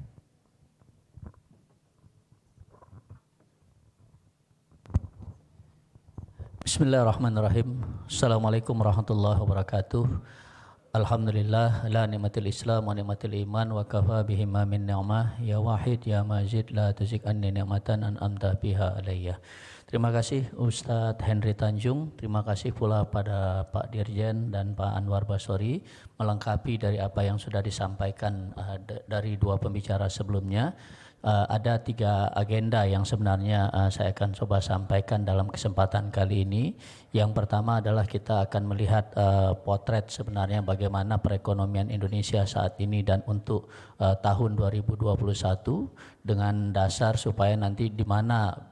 Bismillahirrahmanirrahim. Assalamualaikum warahmatullahi wabarakatuh. Alhamdulillah la ni'matil Islam wa ni'matil iman wa kafa bihi ma min ni'mah ya wahid ya majid la tuzik anni ni'matan an'amta biha alayya. Terima kasih Ustadz Henry Tanjung, terima kasih pula pada Pak Dirjen dan Pak Anwar Basori melengkapi dari apa yang sudah disampaikan dari dua pembicara sebelumnya. ada 3 agenda yang sebenarnya saya akan coba sampaikan dalam kesempatan kali ini. Yang pertama adalah kita akan melihat potret sebenarnya bagaimana perekonomian Indonesia saat ini dan untuk tahun 2021 dengan dasar supaya nanti di mana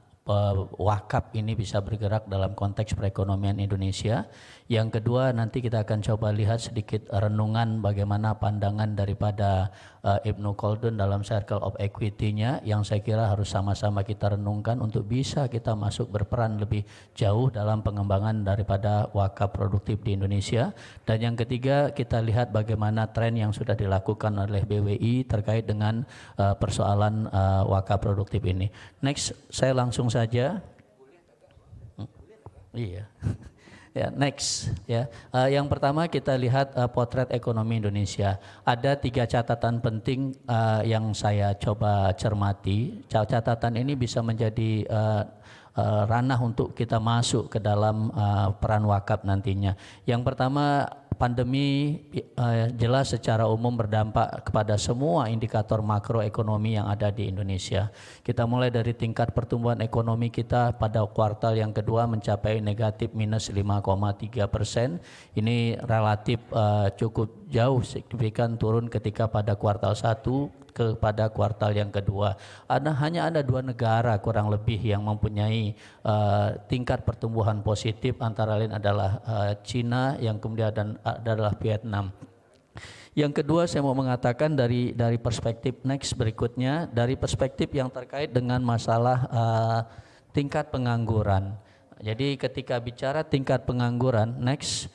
wakaf ini bisa bergerak dalam konteks perekonomian Indonesia. Yang kedua nanti kita akan coba lihat sedikit renungan bagaimana pandangan daripada Ibnu Khaldun dalam Circle of Equity-nya yang saya kira harus sama-sama kita renungkan untuk bisa kita masuk berperan lebih jauh dalam pengembangan daripada wakaf produktif di Indonesia. Dan yang ketiga kita lihat bagaimana tren yang sudah dilakukan oleh BWI terkait dengan persoalan wakaf produktif ini. Next, saya langsung saja. Iya. Ya, next ya. Yang pertama kita lihat potret ekonomi Indonesia. Ada 3 catatan penting yang saya coba cermati. Catatan ini bisa menjadi ranah untuk kita masuk ke dalam peran wakaf nantinya. Yang pertama, pandemi jelas secara umum berdampak kepada semua indikator makroekonomi yang ada di Indonesia. Kita mulai dari tingkat pertumbuhan ekonomi kita pada kuartal yang kedua mencapai negatif minus 5,3%. Ini relatif cukup jauh signifikan turun ketika pada kuartal 1 kepada kuartal yang kedua. Hanya ada 2 negara kurang lebih yang mempunyai tingkat pertumbuhan positif, antara lain adalah Cina, yang kemudian adalah Vietnam. Yang kedua saya mau mengatakan dari perspektif next berikutnya, dari perspektif yang terkait dengan masalah tingkat pengangguran. Jadi ketika bicara tingkat pengangguran next,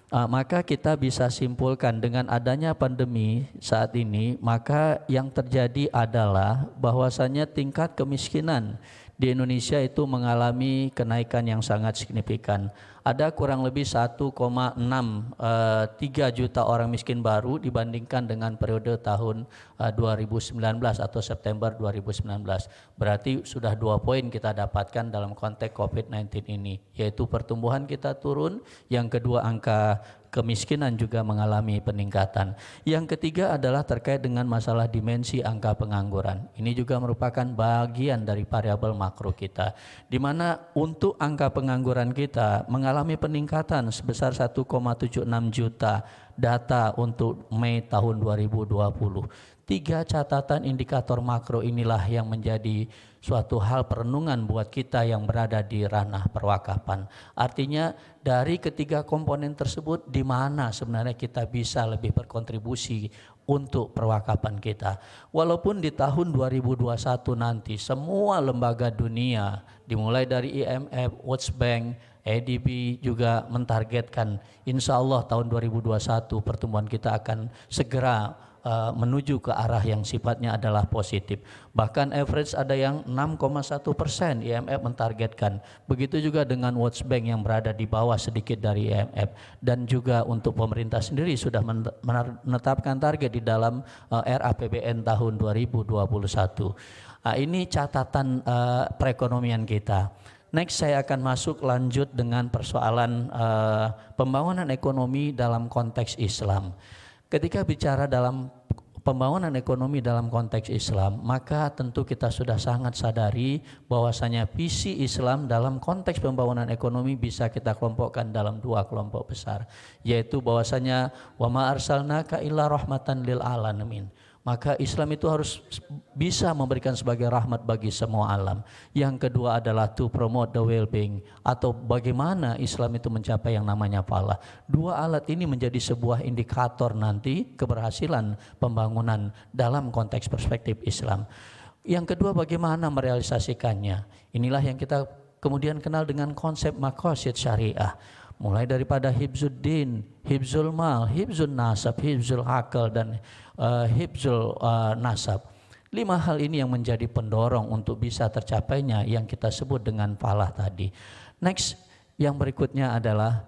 maka kita bisa simpulkan dengan adanya pandemi saat ini, maka yang terjadi adalah bahwasannya tingkat kemiskinan di Indonesia itu mengalami kenaikan yang sangat signifikan. Ada kurang lebih 1,63 juta orang miskin baru dibandingkan dengan periode tahun 2019 atau September 2019. Berarti sudah 2 poin kita dapatkan dalam konteks COVID-19 ini, yaitu pertumbuhan kita turun, yang kedua angka kemiskinan juga mengalami peningkatan. Yang ketiga adalah terkait dengan masalah dimensi angka pengangguran. Ini juga merupakan bagian dari variabel makro kita, di mana untuk angka pengangguran kita mengalami peningkatan sebesar 1,76 juta data untuk Mei tahun 2020. 3 catatan indikator makro inilah yang menjadi suatu hal perenungan buat kita yang berada di ranah perwakapan. Artinya dari ketiga komponen tersebut di mana sebenarnya kita bisa lebih berkontribusi untuk perwakapan kita. Walaupun di tahun 2021 nanti semua lembaga dunia dimulai dari IMF, World Bank, ADB juga mentargetkan insya Allah tahun 2021 pertumbuhan kita akan segera menuju ke arah yang sifatnya adalah positif. Bahkan average ada yang 6,1% IMF mentargetkan. Begitu juga dengan World Bank yang berada di bawah sedikit dari IMF. Dan juga untuk pemerintah sendiri sudah menetapkan target di dalam RAPBN tahun 2021. Ini catatan perekonomian kita. Next saya akan masuk lanjut dengan persoalan pembangunan ekonomi dalam konteks Islam. Ketika bicara dalam pembangunan ekonomi dalam konteks Islam, maka tentu kita sudah sangat sadari bahwasanya visi Islam dalam konteks pembangunan ekonomi bisa kita kelompokkan dalam 2 kelompok besar, yaitu bahwasanya wa ma arsalnaka illa rahmatan lil alamin. Maka Islam itu harus bisa memberikan sebagai rahmat bagi semua alam. Yang kedua adalah to promote the well-being, atau bagaimana Islam itu mencapai yang namanya falah. 2 alat ini menjadi sebuah indikator nanti keberhasilan pembangunan dalam konteks perspektif Islam. Yang kedua bagaimana merealisasikannya. Inilah yang kita kemudian kenal dengan konsep maqasid syariah. Mulai daripada hibzuddin, hibzul mal, hibzul nasab, hibzul akal, dan hibzul nasab. 5 hal ini yang menjadi pendorong untuk bisa tercapainya yang kita sebut dengan falah tadi. Next, yang berikutnya adalah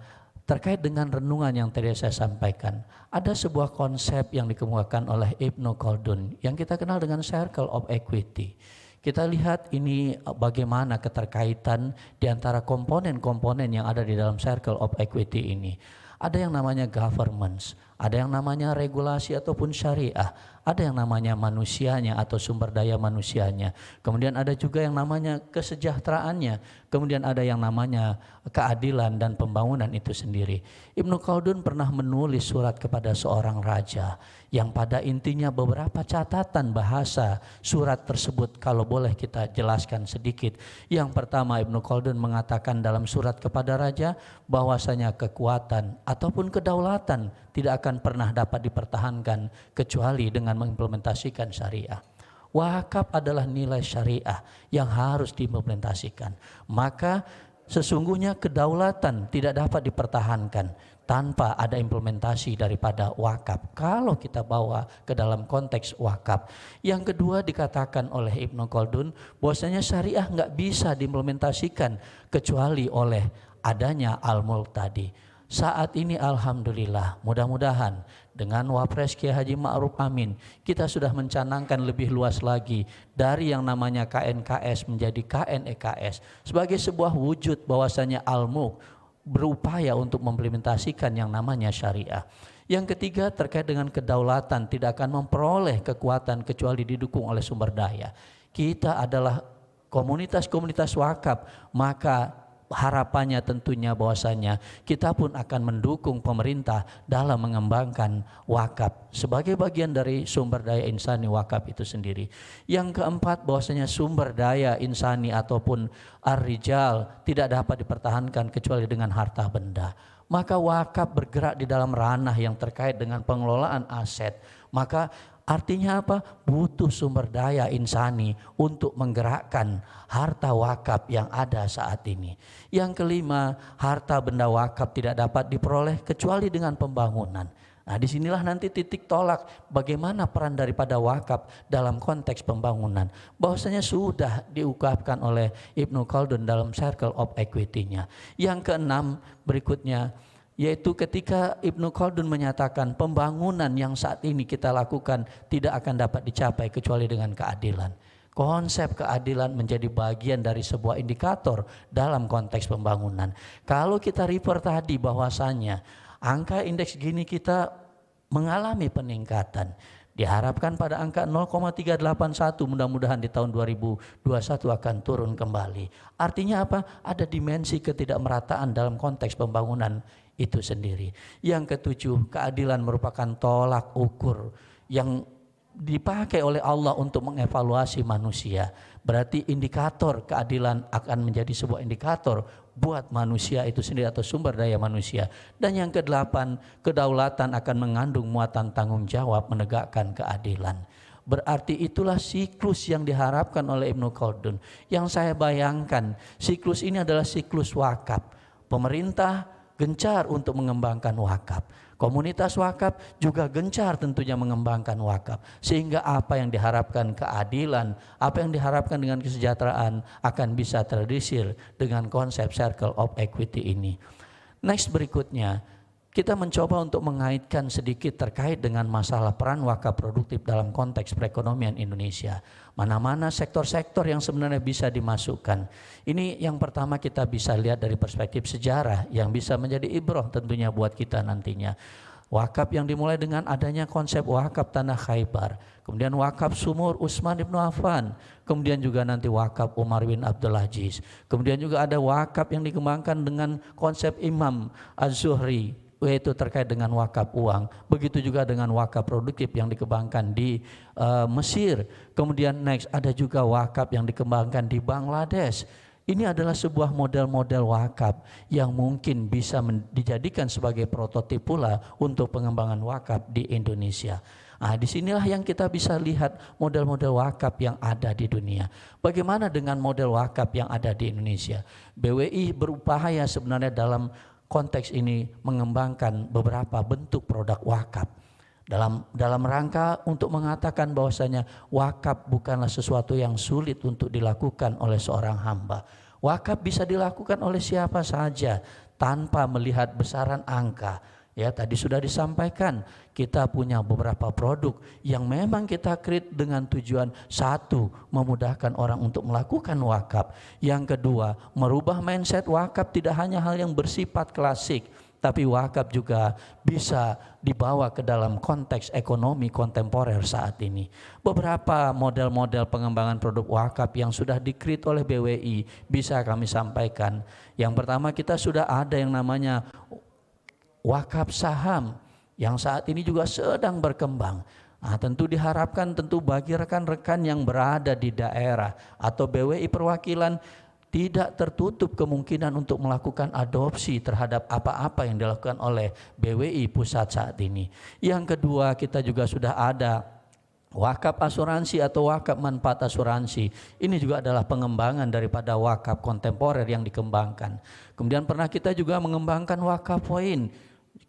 terkait dengan renungan yang tadi saya sampaikan. Ada sebuah konsep yang dikemukakan oleh Ibnu Khaldun yang kita kenal dengan Circle of Equity. Kita lihat ini bagaimana keterkaitan di antara komponen-komponen yang ada di dalam Circle of Equity ini. Ada yang namanya governance, ada yang namanya regulasi ataupun syariah, ada yang namanya manusianya atau sumber daya manusianya. Kemudian ada juga yang namanya kesejahteraannya. Kemudian ada yang namanya keadilan dan pembangunan itu sendiri. Ibnu Khaldun pernah menulis surat kepada seorang raja yang pada intinya beberapa catatan bahasa surat tersebut kalau boleh kita jelaskan sedikit. Yang pertama, Ibnu Khaldun mengatakan dalam surat kepada raja bahwasanya kekuatan ataupun kedaulatan tidak akan pernah dapat dipertahankan kecuali dengan mengimplementasikan syariah. Wakaf adalah nilai syariah yang harus diimplementasikan. Maka sesungguhnya kedaulatan tidak dapat dipertahankan tanpa ada implementasi daripada wakaf. Kalau kita bawa ke dalam konteks wakaf. Yang kedua dikatakan oleh Ibnu Khaldun bahwasanya syariah nggak bisa diimplementasikan kecuali oleh adanya al-mulk tadi. Saat ini alhamdulillah, mudah-mudahan dengan Wapres Kiai Haji Ma'ruf Amin kita sudah mencanangkan lebih luas lagi dari yang namanya KNKS menjadi KNEKS sebagai sebuah wujud bahwasanya al-mulk berupaya untuk mengimplementasikan yang namanya syariah. Yang ketiga terkait dengan kedaulatan, tidak akan memperoleh kekuatan kecuali didukung oleh sumber daya. Kita adalah komunitas-komunitas wakaf, maka harapannya tentunya bahwasanya kita pun akan mendukung pemerintah dalam mengembangkan wakaf sebagai bagian dari sumber daya insani wakaf itu sendiri. Yang keempat bahwasanya sumber daya insani ataupun ar-rijal tidak dapat dipertahankan kecuali dengan harta benda. Maka wakaf bergerak di dalam ranah yang terkait dengan pengelolaan aset. Maka artinya apa? Butuh sumber daya insani untuk menggerakkan harta wakaf yang ada saat ini. Yang kelima, harta benda wakaf tidak dapat diperoleh kecuali dengan pembangunan. Nah, disinilah nanti titik tolak bagaimana peran daripada wakaf dalam konteks pembangunan. Bahwasanya sudah diungkapkan oleh Ibnu Khaldun dalam Circle of Equity-nya. Yang keenam berikutnya, yaitu ketika Ibnu Khaldun menyatakan pembangunan yang saat ini kita lakukan tidak akan dapat dicapai kecuali dengan keadilan. Konsep keadilan menjadi bagian dari sebuah indikator dalam konteks pembangunan. Kalau kita refer tadi bahwasanya angka indeks Gini kita mengalami peningkatan. Diharapkan pada angka 0,381 mudah-mudahan di tahun 2021 akan turun kembali. Artinya apa? Ada dimensi ketidakmerataan dalam konteks pembangunan itu sendiri. Yang ketujuh, keadilan merupakan tolak ukur yang dipakai oleh Allah untuk mengevaluasi manusia. Berarti indikator keadilan akan menjadi sebuah indikator buat manusia itu sendiri atau sumber daya manusia. Dan yang kedelapan, kedaulatan akan mengandung muatan tanggung jawab menegakkan keadilan. Berarti itulah siklus yang diharapkan oleh Ibnu Khaldun. Yang saya bayangkan, siklus ini adalah siklus wakaf. Pemerintah gencar untuk mengembangkan wakaf. Komunitas wakaf juga gencar tentunya mengembangkan wakaf. Sehingga apa yang diharapkan keadilan, apa yang diharapkan dengan kesejahteraan akan bisa terrealisir dengan konsep Circle of Equity ini. Next berikutnya, kita mencoba untuk mengaitkan sedikit terkait dengan masalah peran wakaf produktif dalam konteks perekonomian Indonesia. Mana-mana sektor-sektor yang sebenarnya bisa dimasukkan. Ini yang pertama kita bisa lihat dari perspektif sejarah yang bisa menjadi ibroh tentunya buat kita nantinya. Wakaf yang dimulai dengan adanya konsep wakaf Tanah Khaybar, kemudian wakaf sumur Utsman bin Affan, kemudian juga nanti wakaf Umar bin Abdul Aziz, kemudian juga ada wakaf yang dikembangkan dengan konsep Imam Az-Zuhri, yaitu terkait dengan wakaf uang. Begitu juga dengan wakaf produktif yang dikembangkan di Mesir. Kemudian next ada juga wakaf yang dikembangkan di Bangladesh. Ini adalah sebuah model-model wakaf yang mungkin bisa dijadikan sebagai prototip pula untuk pengembangan wakaf di Indonesia. Nah, disinilah yang kita bisa lihat model-model wakaf yang ada di dunia. Bagaimana dengan model wakaf yang ada di Indonesia? BWI berupaya sebenarnya dalam konteks ini mengembangkan beberapa bentuk produk wakaf dalam rangka untuk mengatakan bahwasanya wakaf bukanlah sesuatu yang sulit untuk dilakukan oleh seorang hamba. Wakaf bisa dilakukan oleh siapa saja tanpa melihat besaran angka. Ya, tadi sudah disampaikan, kita punya beberapa produk yang memang kita create dengan tujuan satu, memudahkan orang untuk melakukan wakaf. Yang kedua, merubah mindset wakaf tidak hanya hal yang bersifat klasik, tapi wakaf juga bisa dibawa ke dalam konteks ekonomi kontemporer saat ini. Beberapa model-model pengembangan produk wakaf yang sudah di-create oleh BWI bisa kami sampaikan. Yang pertama, kita sudah ada yang namanya wakaf saham yang saat ini juga sedang berkembang. Nah, tentu diharapkan bagi rekan-rekan yang berada di daerah atau BWI perwakilan tidak tertutup kemungkinan untuk melakukan adopsi terhadap apa-apa yang dilakukan oleh BWI pusat saat ini. Yang kedua, kita juga sudah ada wakaf asuransi atau wakaf manfaat asuransi. Ini juga adalah pengembangan daripada wakaf kontemporer yang dikembangkan. Kemudian pernah kita juga mengembangkan wakaf poin.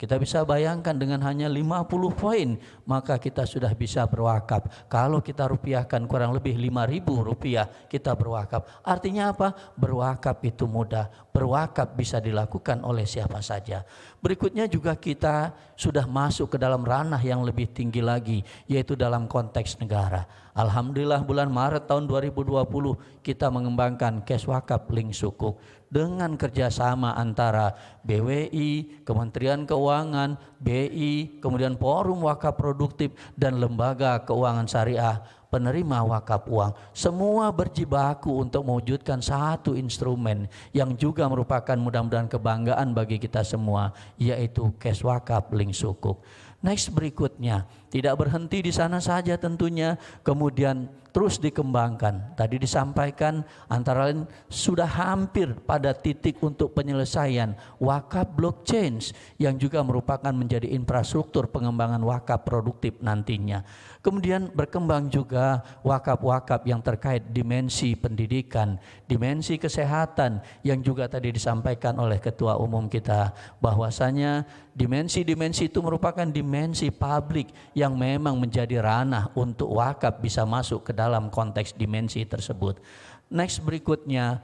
Kita bisa bayangkan dengan hanya 50 poin maka kita sudah bisa berwakaf. Kalau kita rupiahkan kurang lebih 5.000 rupiah kita berwakaf. Artinya apa? Berwakaf itu mudah. Berwakaf bisa dilakukan oleh siapa saja. Berikutnya juga kita sudah masuk ke dalam ranah yang lebih tinggi lagi, yaitu dalam konteks negara. Alhamdulillah bulan Maret tahun 2020 kita mengembangkan Kes Wakaf Link Sukuk dengan kerjasama antara BWI, Kementerian Keuangan, BI, kemudian Forum Wakaf Produktif dan Lembaga Keuangan Syariah penerima wakaf uang. Semua berjibaku untuk mewujudkan satu instrumen yang juga merupakan mudah-mudahan kebanggaan bagi kita semua, yaitu Kes Wakaf Link Sukuk. Next berikutnya, tidak berhenti di sana saja tentunya, kemudian terus dikembangkan. Tadi disampaikan antara lain sudah hampir pada titik untuk penyelesaian wakaf blockchain yang juga merupakan menjadi infrastruktur pengembangan wakaf produktif nantinya. Kemudian berkembang juga wakaf-wakaf yang terkait dimensi pendidikan, dimensi kesehatan yang juga tadi disampaikan oleh Ketua Umum kita bahwasanya dimensi-dimensi itu merupakan dimensi publik yang memang menjadi ranah untuk wakaf bisa masuk ke dalam konteks dimensi tersebut. Next berikutnya,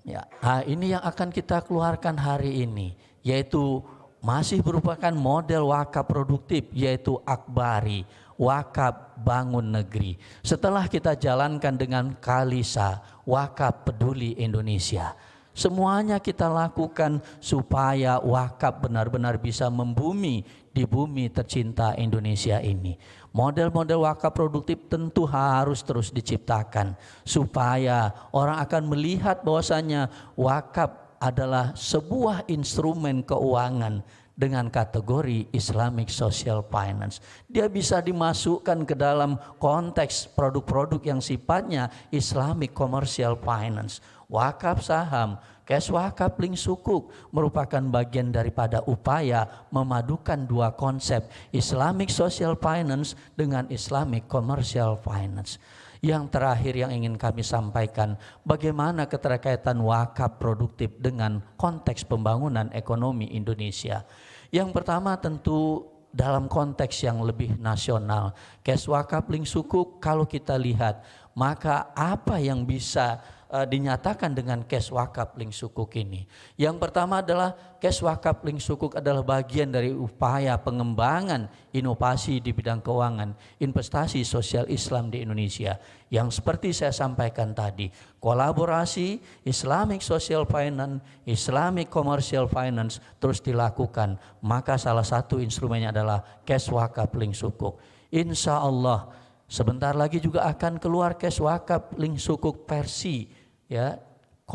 ya, ini yang akan kita keluarkan hari ini, yaitu masih merupakan model wakaf produktif, yaitu Akbari, wakaf bangun negeri. Setelah kita jalankan dengan Kalisa, wakaf peduli Indonesia. Semuanya kita lakukan supaya wakaf benar-benar bisa membumi di bumi tercinta Indonesia ini. Model-model wakaf produktif tentu harus terus diciptakan supaya orang akan melihat bahwasanya wakaf adalah sebuah instrumen keuangan dengan kategori Islamic Social Finance. Dia bisa dimasukkan ke dalam konteks produk-produk yang sifatnya Islamic Commercial Finance. Wakaf saham, Kes Wakaf Link Sukuk merupakan bagian daripada upaya memadukan dua konsep Islamic Social Finance dengan Islamic Commercial Finance. Yang terakhir yang ingin kami sampaikan, bagaimana keterkaitan wakaf produktif dengan konteks pembangunan ekonomi Indonesia. Yang pertama tentu dalam konteks yang lebih nasional. Kes Wakaf Link Sukuk kalau kita lihat, maka apa yang bisa dinyatakan dengan Kes Wakaf Link Sukuk ini? Yang pertama adalah Kes Wakaf Link Sukuk adalah bagian dari upaya pengembangan inovasi di bidang keuangan, investasi sosial Islam di Indonesia. Yang seperti saya sampaikan tadi, kolaborasi Islamic Social Finance, Islamic Commercial Finance terus dilakukan. Maka salah satu instrumennya adalah Kes Wakaf Link Sukuk. Insya Allah sebentar lagi juga akan keluar Kes Wakaf Link Sukuk versi 002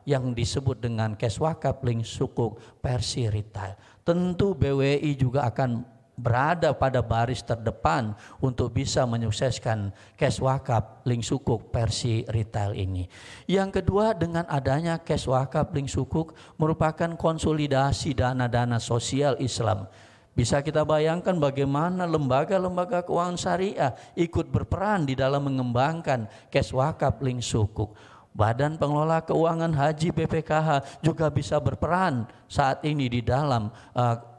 yang disebut dengan Kes Wakaf Link Sukuk versi retail. Tentu BWI juga akan berada pada baris terdepan untuk bisa menyukseskan Kes Wakaf Link Sukuk versi retail ini. Yang kedua, dengan adanya Kes Wakaf Link Sukuk merupakan konsolidasi dana-dana sosial Islam. Bisa kita bayangkan bagaimana lembaga-lembaga keuangan syariah ikut berperan di dalam mengembangkan Kes Wakaf Link Sukuk. Badan Pengelola Keuangan Haji BPKH juga bisa berperan saat ini di dalam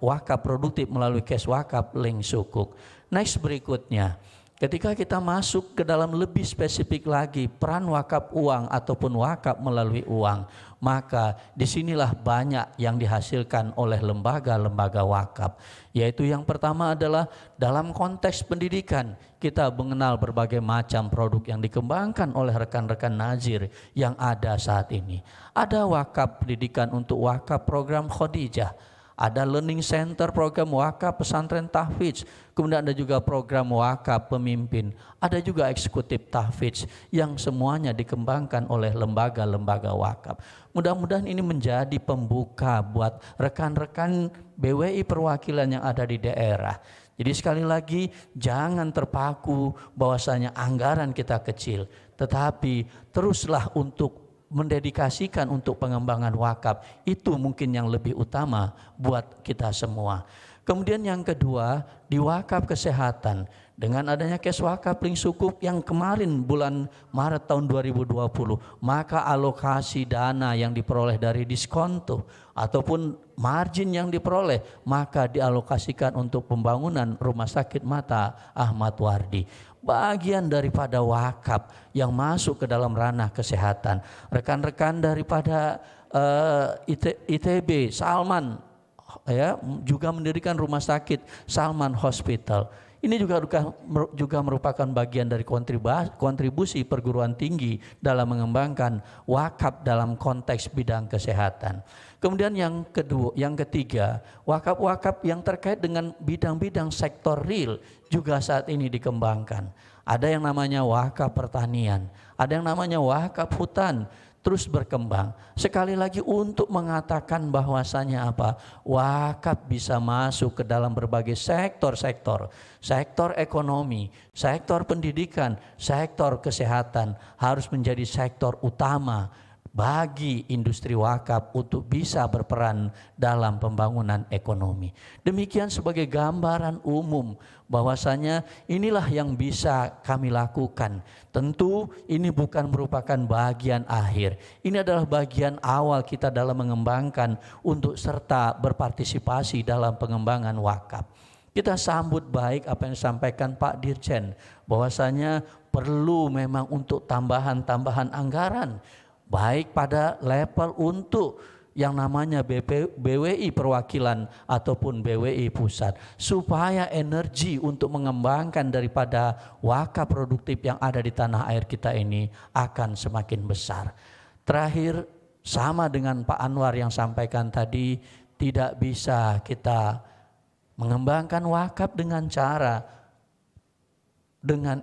wakaf produktif melalui Kes Wakaf Link Sukuk. Next berikutnya, ketika kita masuk ke dalam lebih spesifik lagi peran wakaf uang ataupun wakaf melalui uang, maka disinilah banyak yang dihasilkan oleh lembaga-lembaga wakaf. Yaitu yang pertama adalah dalam konteks pendidikan, kita mengenal berbagai macam produk yang dikembangkan oleh rekan-rekan Nazir yang ada saat ini. Ada wakaf pendidikan untuk wakaf program Khadijah, ada learning center program wakaf pesantren tahfidz, kemudian ada juga program wakaf pemimpin, ada juga eksekutif tahfidz yang semuanya dikembangkan oleh lembaga-lembaga wakaf. Mudah-mudahan ini menjadi pembuka buat rekan-rekan BWI perwakilan yang ada di daerah. Jadi sekali lagi jangan terpaku bahwasanya anggaran kita kecil, tetapi teruslah untuk mendedikasikan untuk pengembangan wakaf, itu mungkin yang lebih utama buat kita semua. Kemudian yang kedua, di wakaf kesehatan, dengan adanya kes wakaf link sukup yang kemarin bulan Maret tahun 2020, maka alokasi dana yang diperoleh dari diskonto ataupun margin yang diperoleh, maka dialokasikan untuk pembangunan Rumah Sakit Mata Ahmad Wardi. Bagian daripada wakaf yang masuk ke dalam ranah kesehatan. Rekan-rekan daripada ITB Salman ya juga mendirikan rumah sakit Salman Hospital. Ini juga merupakan bagian dari kontribusi perguruan tinggi dalam mengembangkan wakaf dalam konteks bidang kesehatan. Kemudian yang ketiga, wakaf-wakaf yang terkait dengan bidang-bidang sektor real juga saat ini dikembangkan. Ada yang namanya wakaf pertanian, ada yang namanya wakaf hutan, terus berkembang. Sekali lagi untuk mengatakan bahwasanya apa? Wakaf bisa masuk ke dalam berbagai sektor-sektor. Sektor ekonomi, sektor pendidikan, sektor kesehatan harus menjadi sektor utama bagi industri wakaf untuk bisa berperan dalam pembangunan ekonomi. Demikian sebagai gambaran umum bahwasanya inilah yang bisa kami lakukan. Tentu ini bukan merupakan bagian akhir. Ini adalah bagian awal kita dalam mengembangkan untuk serta berpartisipasi dalam pengembangan wakaf. Kita sambut baik apa yang disampaikan Pak Dirjen bahwasanya perlu memang untuk tambahan anggaran baik pada level untuk yang namanya BWI perwakilan ataupun BWI pusat, supaya energi untuk mengembangkan daripada wakaf produktif yang ada di tanah air kita ini akan semakin besar. Terakhir, sama dengan Pak Anwar yang sampaikan tadi, tidak bisa kita mengembangkan wakaf dengan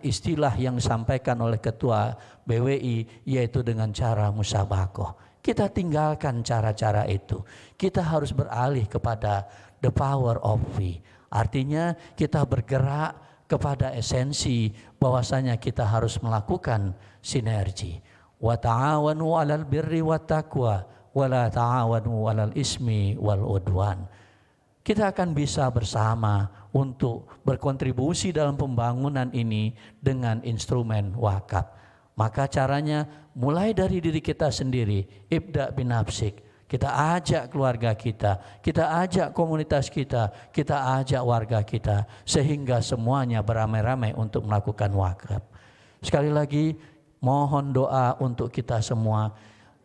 istilah yang disampaikan oleh Ketua BWI, yaitu dengan cara musabakoh. Kita tinggalkan cara-cara itu. Kita harus beralih kepada the power of we. Artinya kita bergerak kepada esensi bahwasanya kita harus melakukan sinergi. Wa ta'awanu 'alal birri wat taqwa wa la ta'awanu 'alal ismi wal udwan. Kita akan bisa bersama untuk berkontribusi dalam pembangunan ini dengan instrumen wakaf. Maka caranya mulai dari diri kita sendiri, ibda binafsik. Kita ajak keluarga kita ajak komunitas kita ajak warga kita, sehingga semuanya beramai-ramai untuk melakukan wakaf. Sekali lagi mohon doa untuk kita semua.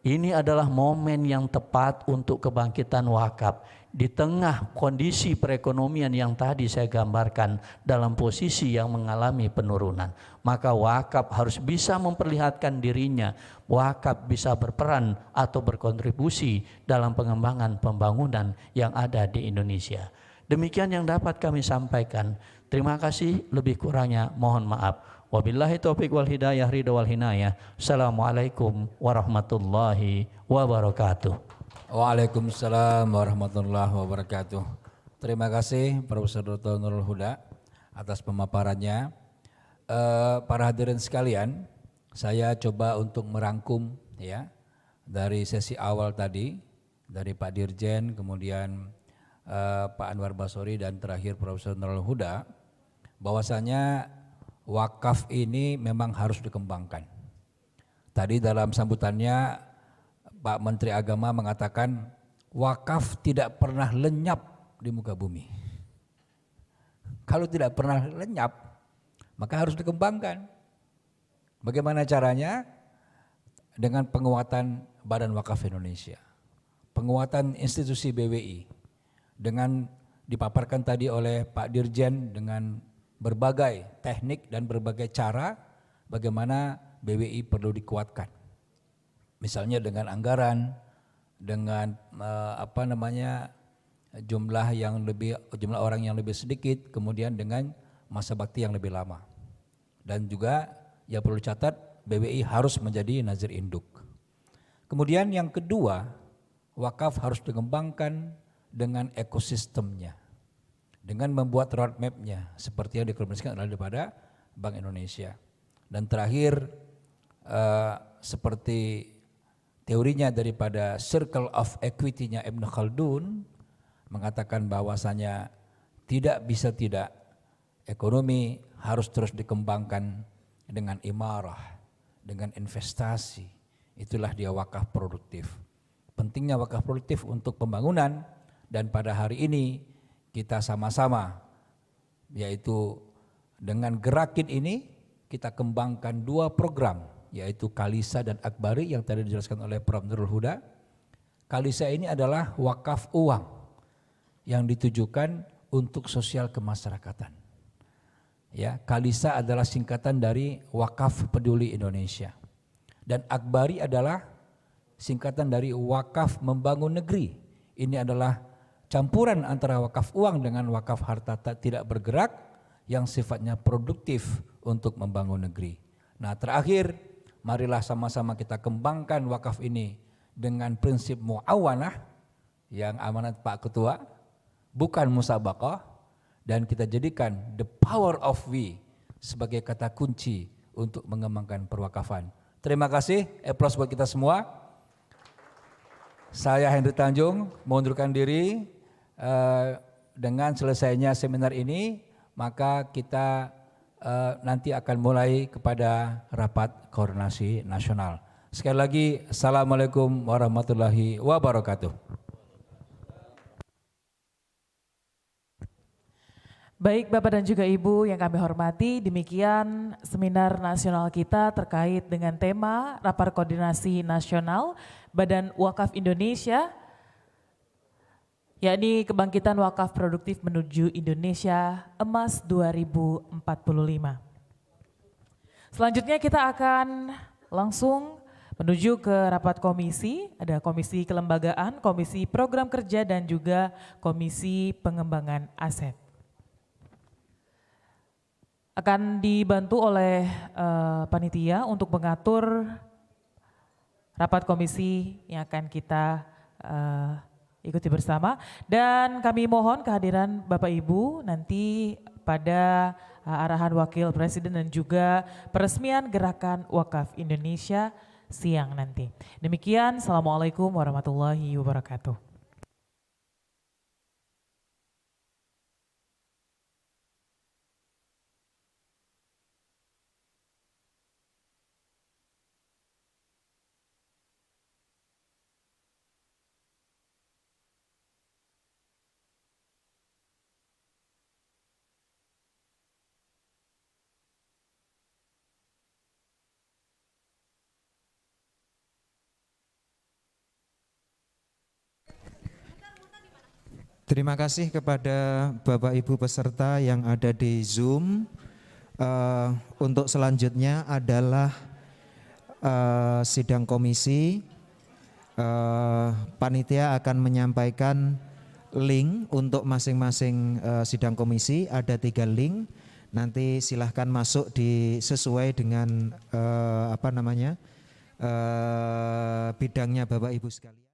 Ini adalah momen yang tepat untuk kebangkitan wakaf. Di tengah kondisi perekonomian yang tadi saya gambarkan dalam posisi yang mengalami penurunan, maka wakaf harus bisa memperlihatkan dirinya. Wakaf bisa berperan atau berkontribusi dalam pengembangan pembangunan yang ada di Indonesia. Demikian yang dapat kami sampaikan. Terima kasih, lebih kurangnya mohon maaf. Wabillahi taufiq wal hidayah, ridha wal hinayah. Assalamualaikum warahmatullahi wabarakatuh. Waalaikumsalam warahmatullahi wabarakatuh. Terima kasih Profesor Dr. Nurul Huda atas pemaparannya. Para hadirin sekalian, saya coba untuk merangkum ya dari sesi awal tadi, dari Pak Dirjen, kemudian Pak Anwar Basori dan terakhir Profesor Nurul Huda, bahwasanya wakaf ini memang harus dikembangkan. Tadi dalam sambutannya Pak Menteri Agama mengatakan wakaf tidak pernah lenyap di muka bumi. Kalau tidak pernah lenyap, maka harus dikembangkan. Bagaimana caranya? Dengan penguatan Badan Wakaf Indonesia, penguatan institusi BWI, dengan dipaparkan tadi oleh Pak Dirjen dengan berbagai teknik dan berbagai cara bagaimana BWI perlu dikuatkan. Misalnya dengan anggaran, dengan jumlah orang yang lebih sedikit, kemudian dengan masa bakti yang lebih lama. Dan juga yang perlu dicatat, BWI harus menjadi nazir induk. Kemudian yang kedua, wakaf harus dikembangkan dengan ekosistemnya, dengan membuat roadmap-nya seperti yang dikomunikasikan daripada Bank Indonesia. Dan terakhir, seperti teorinya daripada Circle of Equity-nya Ibn Khaldun mengatakan bahwasanya tidak bisa tidak, ekonomi harus terus dikembangkan dengan imarah, dengan investasi. Itulah dia wakaf produktif. Pentingnya wakaf produktif untuk pembangunan, dan pada hari ini kita sama-sama, yaitu dengan gerakin ini kita kembangkan dua program, yaitu Kalisa dan Akbari yang tadi dijelaskan oleh Prof. Nurul Huda. Kalisa ini adalah wakaf uang yang ditujukan untuk sosial kemasyarakatan. Ya, Kalisa adalah singkatan dari Wakaf Peduli Indonesia. Dan Akbari adalah singkatan dari Wakaf Membangun Negeri. Ini adalah campuran antara wakaf uang dengan wakaf harta tidak bergerak yang sifatnya produktif untuk membangun negeri. Nah, terakhir, marilah sama-sama kita kembangkan wakaf ini dengan prinsip muawanah yang amanat Pak Ketua, bukan musabaqah, dan kita jadikan the power of we sebagai kata kunci untuk mengembangkan perwakafan. Terima kasih, applause buat kita semua. Saya Henry Tanjung mengundurkan diri. Dengan selesainya seminar ini, maka kita nanti akan mulai kepada rapat koordinasi nasional. Sekali lagi, Assalamualaikum warahmatullahi wabarakatuh. Baik Bapak dan juga Ibu yang kami hormati, demikian seminar nasional kita terkait dengan tema Rapat Koordinasi Nasional Badan Wakaf Indonesia, yakni Kebangkitan Wakaf Produktif Menuju Indonesia Emas 2045. Selanjutnya kita akan langsung menuju ke rapat komisi, ada komisi kelembagaan, komisi program kerja, dan juga komisi pengembangan aset. Akan dibantu oleh panitia untuk mengatur rapat komisi yang akan kita ikuti bersama, dan kami mohon kehadiran Bapak Ibu nanti pada arahan Wakil Presiden dan juga peresmian Gerakan Wakaf Indonesia siang nanti. Demikian, Assalamualaikum warahmatullahi wabarakatuh. Terima kasih kepada Bapak Ibu peserta yang ada di Zoom. Untuk selanjutnya adalah sidang komisi. Panitia akan menyampaikan link untuk masing-masing sidang komisi. Ada 3 link. Nanti silahkan masuk sesuai dengan bidangnya Bapak Ibu sekalian.